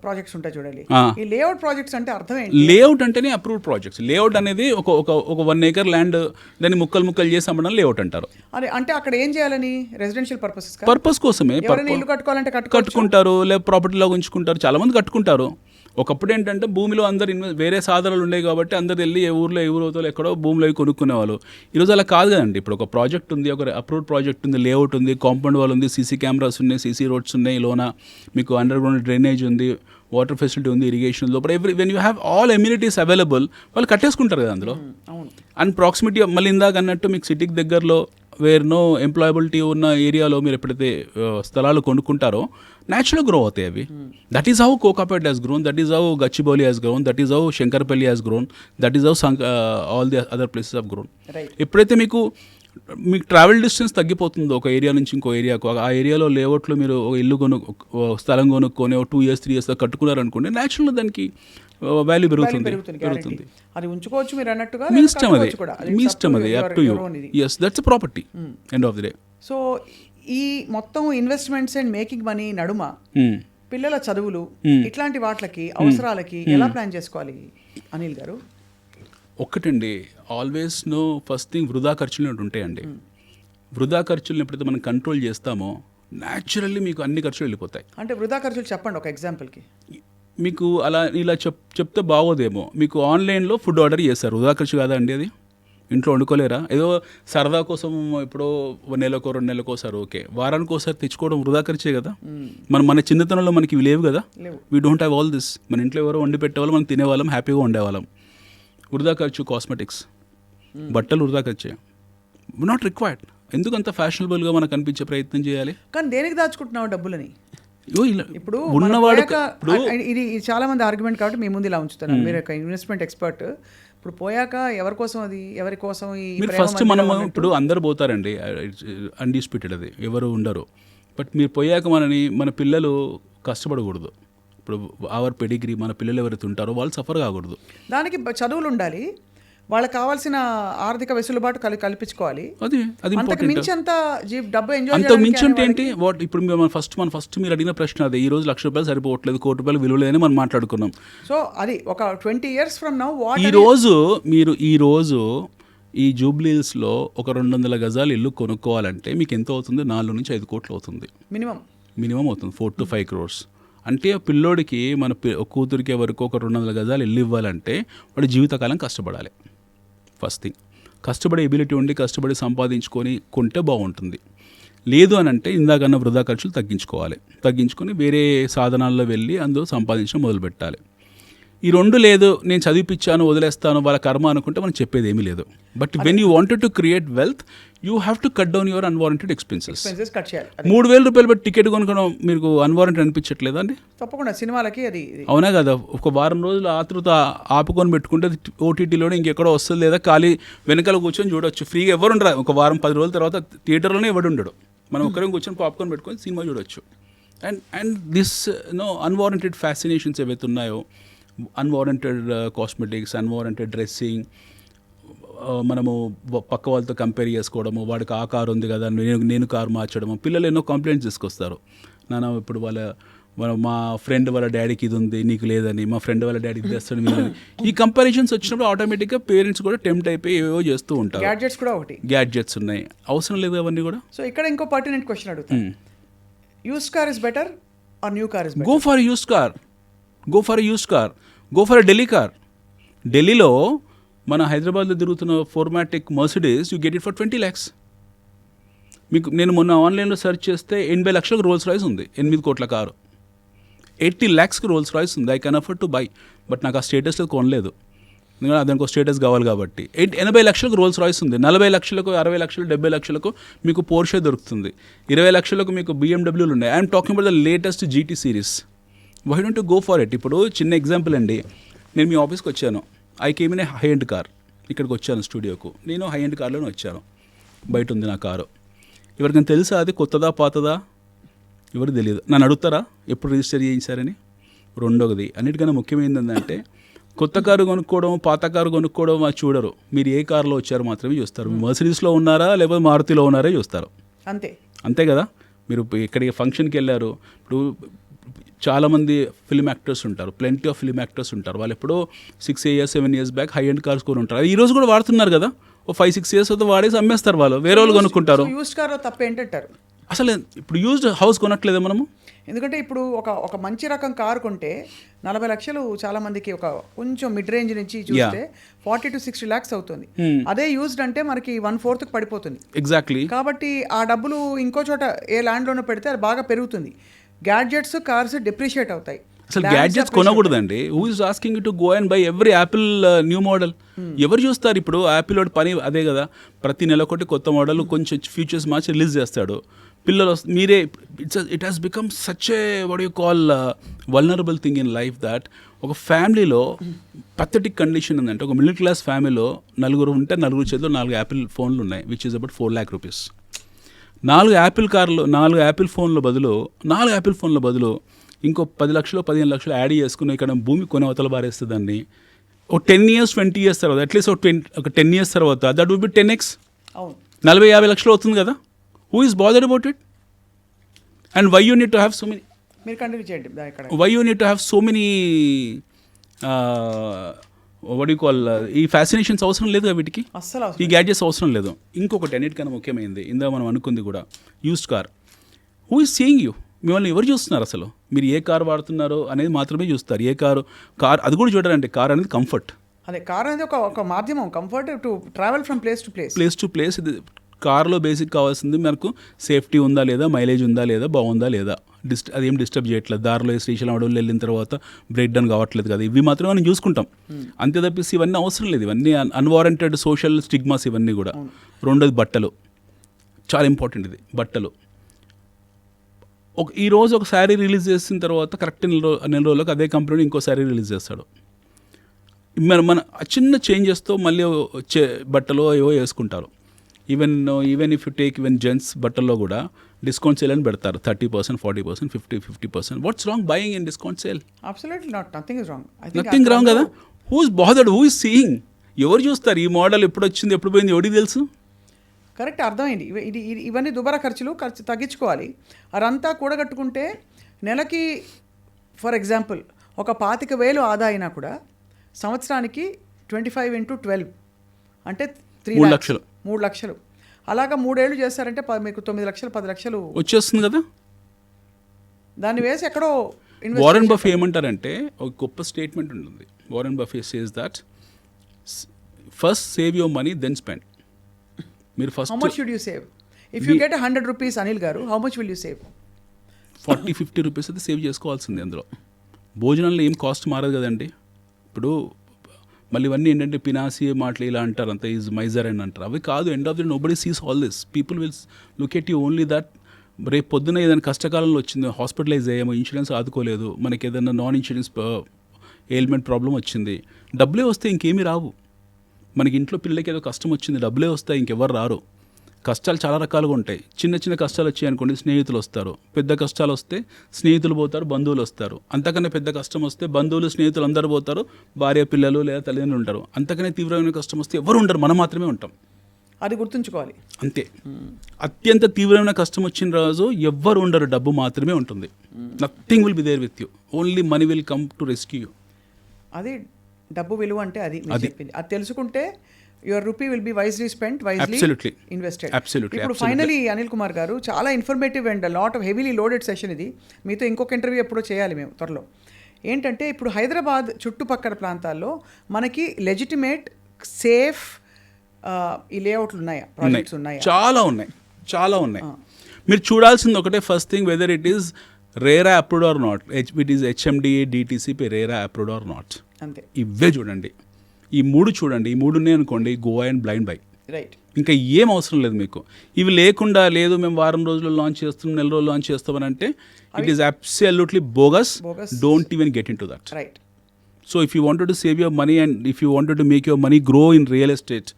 ప్రాజెక్ట్స్ ఉంటాయి చూడాలి. ఈ లేఅవుట్ ప్రాజెక్ట్స్ అంటే అర్థం ఏంటి? లేఅవుట్ అంటేనే అప్రూవ్డ్ ప్రాజెక్ట్స్. లేఅవుట్ అనేది ఒక 1 acre ల్యాండ్ దాన్ని ముక్కలు చేసి అమ్మడం లేఅవుట్ అంటారు. అదే అంటే అక్కడ ఏం చేయాలని, రెసిడెన్షియల్ పర్పస్ కోసమే ఇల్లు కట్టుకోవాలంటే కట్టుకుంటారు, లేదా ప్రాపర్టీలో ఉంచుకుంటారు, చాలా మంది కట్టుకుంటారు. ఒకప్పుడు ఏంటంటే భూమిలో అందరు వేరే సాధనాలు ఉండేవి కాబట్టి అందరు వెళ్ళి ఏ ఊరితో ఎక్కడో భూమిలో కొనుక్కునేవాళ్ళు. ఈరోజు అలా కాదు కదండి. ఇప్పుడు ఒక ప్రాజెక్ట్ ఉంది, ఒక అప్రూవ్డ్ ప్రాజెక్ట్ ఉంది, లేఅవుట్ ఉంది, కాంపౌండ్ వాల్ ఉంది, సీసీ కెమెరాస్ ఉన్నాయి, సీసీ రోడ్స్ ఉన్నాయి, లోన మీకు అండర్ గ్రౌండ్ డ్రైనేజ్ ఉంది, వాటర్ ఫెసిలిటీ ఉంది, ఇరిగేషన్ లోపల when you have all amenities available, వాళ్ళు కట్టేసుకుంటారు కదా అందులో. అవును. అండ్ ప్రాక్సిమిటీ మళ్ళీ ఇందాక అన్నట్టు మీకు సిటీకి దగ్గరలో వేర్ నో ఎంప్లాయబిలిటీ ఉన్న ఏరియాలో మీరు ఎప్పుడైతే స్థలాలు కొనుక్కుంటారో న్యాచురల్ గ్రో అవుతాయి అవి. That is how Kokapet has grown, that is how Gachibowli has grown, that is how Shankarpally has grown, that is how all the other places of grown. ఎప్పుడైతే మీకు ట్రావెల్ డిస్టెన్స్ తగ్గిపోతుందో ఒక ఏరియా నుంచి ఇంకో ఏరియాకు, ఆ ఏరియాలో లేఅవుట్లో మీరు ఒక ఇల్లు స్థలం కొనుక్కొని 2 years 3 years కట్టుకున్నారనుకోండి, న్యాచురల్ దానికి వాల్యూ పెరుగుతుంది. అది ఉంచుకోవచ్చు మీరు అన్నట్టుగా, మీ ఇష్టం అది up to you. Yes, that's property end of the day. So ఈ మొత్తం ఇన్వెస్ట్మెంట్స్ అండ్ మేకింగ్ మనీ నడుమ పిల్లల చదువులు ఇట్లాంటి వాటికి అవసరాలకి ఎలా ప్లాన్ చేసుకోవాలి అనిల్ గారు? ఒక్కటండి, ఆల్వేస్ నో ఫస్ట్ థింగ్ వృధా ఖర్చులు ఉంటాయండి. వృధా ఖర్చులను ఎప్పుడైతే మనం కంట్రోల్ చేస్తామో న్యాచురల్లీ మీకు అన్ని ఖర్చులు వెళ్ళిపోతాయి. అంటే వృధా ఖర్చులు చెప్పండి ఒక ఎగ్జాంపుల్కి. మీకు అలా ఇలా చెప్తే బాగోదేమో. మీకు ఆన్లైన్లో ఫుడ్ ఆర్డర్ చేస్తారు, వృధా ఖర్చు కాదా అండి అది? ఇంట్లో వండుకోలేరా? ఏదో సరదా కోసం ఎప్పుడో 1 నెలకో 2 నెలకోసారి ఓకే, వారానికి ఒకసారి తెచ్చుకోవడం వృధా ఖర్చే కదా. మన చిన్నతనంలో మనకి ఇవి లేవు కదా, we don't have all this. మన ఇంట్లో ఎవరో వండి పెట్టేవాళ్ళం, మనం తినేవాళ్ళం, హ్యాపీగా ఉండేవాళ్ళం. వృధా ఖర్చు కాస్మెటిక్స్, బట్టలు వృధా ఖర్చే, నాట్ రిక్వైర్డ్. ఎందుకు అంత ఫ్యాషనబుల్గా మనకు అనిపించే ప్రయత్నం చేయాలి? కానీ దేనికి దాచుకుంటున్నావు డబ్బులని? ఇప్పుడు ఉన్నవాడు ఇది చాలా మంది ఆర్గ్యుమెంట్ కాబట్టి మీ ముందు ఇలా ఉంచుతాను. మీరు ఒక ఇన్వెస్ట్మెంట్ ఎక్స్పర్ట్. ఇప్పుడు పోయాక ఎవరి కోసం అది, ఎవరి కోసం? మీరు ఫస్ట్ మనం ఇప్పుడు అందరు పోతారండి, అన్డిస్ప్యూటెడ్, అది ఎవరు ఉండరు. బట్ మీరు పోయాక మన పిల్లలు కష్టపడకూడదు. ఇప్పుడు అవర్ పెడిగ్రీ, మన పిల్లలు ఎవరైతే ఉంటారో వాళ్ళు సఫర్ కాకూడదు. దానికి చదువులు ఉండాలి, వాళ్ళకి కావాల్సిన ఆర్థిక వెసులుబాటు కల్పించుకోవాలి. అది ఇంపార్టెంట్. డబ్బు ఎంజాయ్ అంత మించి అంటే ఏంటి? ఇప్పుడు మన ఫస్ట్ మీరు అడిగిన ప్రశ్న అదే. ఈ రోజు ₹1,00,000 సరిపోవట్లేదు, ₹1,00,00,000 విలువ లేదని మనం మాట్లాడుకున్నాం. సో అది ఒక 20 years from now ఈ రోజు ఈ జూబ్లీహిల్స్లో ఒక 200 గజాలు ఇల్లు కొనుక్కోవాలంటే మీకు ఎంత అవుతుంది? 4 నుంచి 5 కోట్లు అవుతుంది మినిమం అవుతుంది. 4 to 5 crores. అంటే పిల్లోడికి మన కూతురికి వరకు ఒక 200 గజాలు ఇల్లు ఇవ్వాలంటే వాడు జీవితకాలం కష్టపడాలి. ఫస్ట్ థింగ్, కష్టపడే ఎబిలిటీ ఉండి కష్టపడి సంపాదించుకొని కొంటే బాగుంటుంది. లేదు అని అంటే ఇందాకన్నా వృధా ఖర్చులు తగ్గించుకొని వేరే సాధనాల్లో వెళ్ళి అందులో సంపాదించడం మొదలుపెట్టాలి. ఈ 2 లేదు, నేను చదివిపించాను వదిలేస్తాను వాళ్ళ కర్మ అనుకుంటే మనం చెప్పేది ఏమీ లేదు. But when you wanted to create wealth, you have to cut down your unwarranted expenses. ₹3,000 పెట్టి టికెట్ కొనుక్కోవడం మీకు అన్వారంటెడ్ అనిపించట్లేదా అండి? తప్పకుండా సినిమాలకి అది అవునా కదా. ఒక వారం రోజులు ఆతృత ఆపుకొని పెట్టుకుంటే ఓటీటీలోనే ఇంకెక్కడో వస్తుంది, లేదా ఖాళీ వెనకాల కూర్చొని చూడొచ్చు ఫ్రీగా. ఎవరు ఉండరు. ఒక వారం 10 రోజుల తర్వాత థియేటర్లోనే ఎవడు ఉండడు, మనం ఒక్కరం కూర్చొని పాప్కార్న్ పెట్టుకొని సినిమా చూడొచ్చు. అండ్ దిస్ అన్వారంటెడ్ ఫ్యాసినేషన్స్ ఏవైతే ఉన్నాయో, అన్వారంటెడ్ కాస్మెటిక్స్, అన్వారంటెడ్ డ్రెస్సింగ్, మనము పక్క వాళ్ళతో కంపేర్ చేసుకోవడము, వాడికి ఆ కారు ఉంది కదా నేను కారు మార్చడము. పిల్లలు ఎన్నో కంప్లైంట్స్ తీసుకొస్తారు. నాన్న ఇప్పుడు మా ఫ్రెండ్ వాళ్ళ డాడీకి ఇది ఉంది నీకు లేదని, మా ఫ్రెండ్ వాళ్ళ డాడీకి తెస్తాడు మీదని. ఈ కంపారిజన్స్ వచ్చినప్పుడు ఆటోమేటిక్గా పేరెంట్స్ కూడా టెంప్ట్ అయిపోయి ఏవో చేస్తూ ఉంటారు. గ్యాడ్జెట్స్ ఉన్నాయి, అవసరం లేదు అవన్నీ కూడా. సో ఇక్కడ ఇంకో పర్టినెంట్ క్వశ్చన్ అడుగుతాను. Used car is better or new car is better? Go for used car, go for Delhi car. ఢిల్లీలో మన హైదరాబాద్లో తిరుగుతున్న 4matic Mercedes you get it for 20 lakhs. మీకు నేను మొన్న ఆన్లైన్లో సెర్చ్ చేస్తే 80 లక్షలకు రోల్స్ రాయ్స్ ఉంది. 8 కోట్ల కారు 80 lakhsకి రోల్స్ రాయ్స్ ఉంది. I can afford to buy, but నాకు ఆ స్టేటస్లో కొనలేదు, ఎందుకంటే దానికి స్టేటస్ కావాలి కాబట్టి. 80 లక్షలకు రోల్స్ రాయ్స్ ఉంది. 40 లక్షలకు 60 లక్షలు 70 లక్షలకు మీకు పోర్షే దొరుకుతుంది. 20 లక్షలకు మీకు BMWలు ఉన్నాయి. I'm talking about the latest GT series. Why don't you go for it? ఇప్పుడు చిన్న ఎగ్జాంపుల్ అండి, నేను మీ ఆఫీస్కి వచ్చాను, I came in a high end car. ఇక్కడికి వచ్చాను స్టూడియోకు, నేను హై ఎండ్ కార్లోనే వచ్చాను. బయట ఉంది నా కారు. ఎవరికైనా తెలుసా అది కొత్తదా పాతదా? ఎవరికి తెలియదు. నన్ను అడుగుతారా ఎప్పుడు రిజిస్టర్ చేయించారని? రెండోది, అన్నిటికన్నా ముఖ్యమైనది ఏంటంటే కొత్త కారు కొనుక్కోవడం పాత కారు కొనుక్కోవడం అది చూడరు. మీరు ఏ కార్లో వచ్చారో మాత్రమే చూస్తారు. మీరు మర్సిడీస్లో ఉన్నారా లేకపోతే మారుతిలో ఉన్నారా చూస్తారు. అంతే కదా. మీరు ఇక్కడికి ఫంక్షన్కి వెళ్ళారు, ఇప్పుడు చాలామంది ఫిల్మ్ యాక్టర్స్ ఉంటారు, ప్లెంటీ ఆఫ్ ఫిల్మ్ యాక్టర్స్ ఉంటారు. వాళ్ళు ఎప్పుడో 6 years 7 years back high end cars కొని ఉంటారు. ఈ రోజు కూడా వాడుతున్నారు కదా. ఓ 5-6 years అయితే వాడేసి అమ్మేస్తారు, వాళ్ళు వేరే వాళ్ళు కొనుక్కుంటారు. యూస్డ్ కార్లో తప్పేంటారు? అసలు ఇప్పుడు యూజ్డ్ హౌస్ కొనట్లేదా మనము? ఎందుకంటే ఇప్పుడు ఒక మంచి రకం కారు కొంటే 40 లక్షలు చాలా మందికి, ఒక కొంచెం మిడ్ రేంజ్ నుంచి చూస్తే 40 to 60 lakhs అవుతుంది. అదే యూజ్డ్ అంటే మనకి 1/4 పడిపోతుంది. ఎగ్జాక్ట్లీ. కాబట్టి ఆ డబ్బులు ఇంకో చోట ఏ ల్యాండ్లోనో పెడితే అది బాగా పెరుగుతుంది. గ్యాడ్జెట్స్ కార్స్ డిప్రిషియేట్ అవుతాయి. అసలు గ్యాడ్జెట్స్ కొనకూడదండి. Who is asking to go and buy every Apple new model? ఎవరు చూస్తారు ఇప్పుడు? యాపిల్ వాడి పని అదే కదా, ప్రతి నెల ఒకటి కొత్త మోడల్ కొంచెం ఫీచర్స్ మార్చి రిలీజ్ చేస్తాడు. పిల్లలు మీరే it has become such a what you call vulnerable thing in life that ఒక ఫ్యామిలీలో పథెటిక్ కండిషన్ ఉందంటే, ఒక మిడిల్ క్లాస్ ఫ్యామిలీలో నలుగురు ఉంటే నలుగురు చేతిలో 4 యాపిల్ ఫోన్లు ఉన్నాయి, which is about 4 lakh rupees. 4 Apple కార్లు, 4 యాపిల్ ఫోన్ల బదులు ఇంకో 10 లక్షలు 15 లక్షలు యాడ్ చేసుకుని ఇక్కడ భూమి కొని అవతల బారేస్తే దాన్ని ఒక 10 years 20 years తర్వాత, అట్లీస్ట్ ఒక 10 years తర్వాత దట్ వుడ్ బి 10x. 40-50 లక్షలు అవుతుంది కదా. Who is bothered about it? And why you need to have so many, మీరు కంటిన్యూ చేయండి. Why you need to have so many what you call, ఈ ఫ్యాసినేషన్స్ అవసరం లేదు కదా వీటికి, అస్సలు ఈ గ్యాడ్జెట్స్ అవసరం లేదు. ఇంకొకటి అన్నిటికన్నా ముఖ్యమైనది, ఇందా మనం అనుకుంది కూడా, used car. Who is seeing you? మిమ్మల్ని ఎవరు చూస్తున్నారు? అసలు మీరు ఏ కార్ వాడుతున్నారో అనేది మాత్రమే చూస్తారు. ఏ కార్ అది కూడా చూడాలంటే కార్ అనేది కంఫర్ట్. అదే కార్ అనేది ఒక మాధ్యమం, comfort to travel from place to place. ఇది కార్లో బేసిక్ కావాల్సింది మనకు సేఫ్టీ ఉందా లేదా, మైలేజ్ ఉందా లేదా, బాగుందా లేదా, అదేం డిస్టర్బ్ చేయట్లేదు, దారిలో శ్రీశైలం అడవులు వెళ్ళిన తర్వాత బ్రేక్ డౌన్ కావట్లేదు కదా, ఇవి మాత్రమే మనం చూసుకుంటాం. అంతే తప్పిసి ఇవన్నీ అవసరం లేదు. ఇవన్నీ అన్వారంటెడ్ సోషల్ స్టిగ్మాస్ ఇవన్నీ కూడా. రెండోది బట్టలు, చాలా ఇంపార్టెంట్. ఇది బట్టలు. ఈరోజు ఒక శారీ రిలీజ్ చేసిన తర్వాత కరెక్ట్ నెల రోజులకు అదే కంపెనీ ఇంకో శారీ రిలీజ్ చేస్తాడు. మన చిన్న చేంజెస్తో మళ్ళీ వచ్చే బట్టలు ఏవో వేసుకుంటారు. Even if you take even gents బట్టల్లో కూడా డిస్కౌంట్ సేల్ అని పెడతారు. 30%, 40%, 50%. What's wrong buying in discount sale? Absolutely not. Nothing wrong కదా. Who is bothered? Who is seeing? ఎవరు చూస్తారు? ఈ మోడల్ ఎప్పుడు వచ్చింది, ఎప్పుడు పోయింది, ఎవరికి తెలుసు? కరెక్ట్, అర్థమైంది. ఇవన్నీ దుబారా ఖర్చు తగ్గించుకోవాలి. అదంతా కూడగట్టుకుంటే నెలకి ఫర్ ఎగ్జాంపుల్ ఒక 25,000 ఆదా అయినా కూడా సంవత్సరానికి 25 into 12 అంటే 3 లక్షలు. 3 లక్షలు. అలాగా 3 ఏళ్ళు చేస్తారంటే మీకు 9 లక్షలు 10 లక్షలు వచ్చేస్తుంది కదా. దాన్ని వేసి ఎక్కడో వారెన్ బఫే ఏమంటారంటే, ఒక గొప్ప స్టేట్మెంట్ ఉంటుంది. Warren Buffett says that first save your money then spend. మీరు first how much should you save? If you get 100 rupees, Anil గారు, how much will you save? 40-50 rupees అయితే సేవ్ చేసుకోవాల్సింది. అందులో భోజనంలో ఏం కాస్ట్ మారదు కదండి. ఇప్పుడు మళ్ళీ ఇవన్నీ ఏంటంటే పినాసి మాటలు ఇలా అంటారు, అంత ఈజ్ మైజర్ అని అంటారు. అవి కాదు. End of the nobody sees all this. People will look at you only that. రేపు పొద్దున ఏదైనా కష్టకాలంలో వచ్చింది, హాస్పిటలైజ్ అయ్యాము, ఇన్సూరెన్స్ ఆదుకోలేదు, మనకి ఏదైనా నాన్ ఇన్సూరెన్స్ ఎయిల్మెంట్ ప్రాబ్లం వచ్చింది, డబ్బులే వస్తే ఇంకేమీ రావు. మనకి ఇంట్లో పిల్లలకి ఏదో కష్టం వచ్చింది, డబ్బులే వస్తాయి, ఇంకెవరు రారు. కష్టాలు చాలా రకాలుగా ఉంటాయి. చిన్న చిన్న కష్టాలు వచ్చాయి అనుకోండి, స్నేహితులు వస్తారు. పెద్ద కష్టాలు వస్తే స్నేహితులు పోతారు, బంధువులు వస్తారు. అంతకన్నా పెద్ద కష్టం వస్తే బంధువులు స్నేహితులు అందరూ పోతారు, భార్య పిల్లలు లేదా తల్లిదండ్రులు ఉంటారు. అంతకనే తీవ్రమైన కష్టం వస్తే ఎవరు ఉండరు, మనం మాత్రమే ఉంటాం. అది గుర్తుంచుకోవాలి. అంతే. అత్యంత తీవ్రమైన కష్టం వచ్చిన రోజు ఎవ్వరు ఉండరు, డబ్బు మాత్రమే ఉంటుంది. Nothing will be there with you, only money will come to rescue you. అది డబ్బు విలువ అంటే అది చెప్పింది. అది తెలుసుకుంటే your rupee will be wisely spent, wisely invested. ఇప్పుడు ఫైనలీ అనిల్ కుమార్ గారు, చాలా informative and lot of heavily loaded session ఇది. మీతో ఇంకొక ఇంటర్వ్యూ ఎప్పుడో చేయాలి మేము త్వరలో. ఏంటంటే ఇప్పుడు హైదరాబాద్ చుట్టుపక్కల ప్రాంతాల్లో మనకి లెజిటిమేట్ సేఫ్ ఈ లేఅవుట్లు ఉన్నాయా, ప్రాజెక్ట్స్ ఉన్నాయా? చాలా ఉన్నాయి. మీరు చూడాల్సింది ఒకటే, first thing, whether it is RERA approved or not. It is HMDA DTCP RERA approved or not. అంతే. ఇవే చూడండి, ఈ 3 చూడండి. ఈ 3 ఉన్నాయి అనుకోండి, go and blind by. Right. ఇంకా ఏం అవసరం లేదు మీకు. ఇవి లేకుండా లేదు మేము వారం రోజులు లాంచ్ చేస్తున్నాం, నెల రోజులు లాంచ్ చేస్తామని అంటే it is absolutely bogus. Don't even get in to that. Right. So if you wanted to save your money and if you wanted to make your money grow in real estate,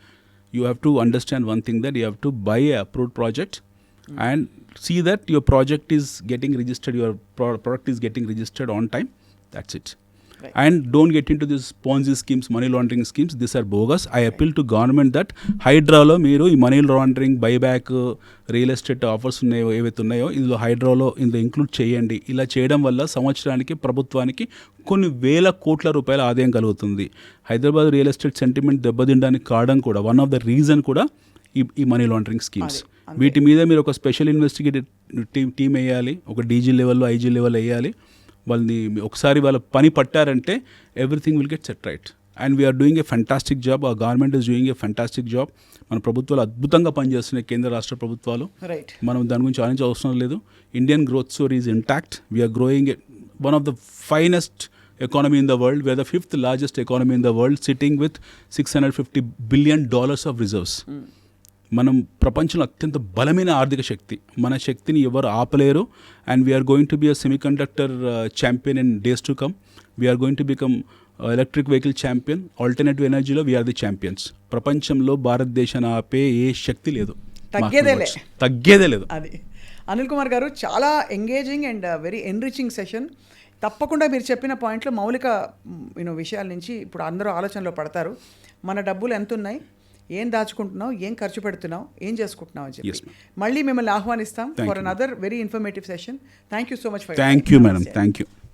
you have to understand one thing, that you have to buy a approved project and see that your project is getting registered, your product is getting registered on time. That's it. Right. And don't get into these Ponzi schemes, money laundering schemes. These are bogus. I appeal to government that హైడ్రాలో మీరు ఈ money laundering, buyback, real estate offers ఉన్నాయో ఏవైతే ఉన్నాయో ఇందులో హైడ్రాలో ఇందులో ఇంక్లూడ్ చేయండి. ఇలా చేయడం వల్ల సంవత్సరానికి ప్రభుత్వానికి కొన్ని వేల కోట్ల రూపాయల ఆదాయం కలుగుతుంది. హైదరాబాద్ రియల్ ఎస్టేట్ సెంటిమెంట్ దెబ్బతినడానికి కారణం కూడా, వన్ ఆఫ్ ద రీజన్ కూడా ఈ మనీ లాండరింగ్ స్కీమ్స్. వీటి మీద మీరు ఒక స్పెషల్ ఇన్వెస్టిగేటివ్ టీమ్ వేయాలి, ఒక DG లెవెల్లో IG లెవెల్ వేయాలి. వాళ్ళని ఒకసారి వాళ్ళ పని పట్టారంటే everything will get set right. And we are doing a fantastic job. ఆ government is doing a fantastic job. మన ప్రభుత్వాలు అద్భుతంగా పనిచేస్తున్నాయి, కేంద్ర రాష్ట్ర ప్రభుత్వాలు. రైట్. మనం దాని గురించి ఆలోచించే అవసరం లేదు. Indian growth story is intact. We are growing one of the finest economy in the world. We are the 5th largest economy in the world, sitting with $650 billion of reserves. మనం ప్రపంచంలో అత్యంత బలమైన ఆర్థిక శక్తి. మన శక్తిని ఎవరు ఆపలేరు. And we are going to be a semiconductor champion in days to come. We are going to become electric vehicle champion. Alternative ఎనర్జీలో వీఆర్ ది ఛాంపియన్స్. ప్రపంచంలో భారతదేశాన్ని ఆపే ఏ శక్తి లేదు, తగ్గేదే లేదు. అది అనిల్ కుమార్ గారు, చాలా engaging and very enriching session. తప్పకుండా మీరు చెప్పిన పాయింట్లు మౌలిక విషయాల నుంచి ఇప్పుడు అందరూ ఆలోచనలో పడతారు. మన డబ్బులు ఎంత ఉన్నాయి, ఏం దాచుకుంటున్నావు, ఏం ఖర్చు పెడుతున్నావు, ఏం చేసుకుంటున్నావు అని చెప్పి మళ్ళీ మిమ్మల్ని ఆహ్వానిస్తాం for another very informative session. Thank you so much. Thank you madam. Thank you.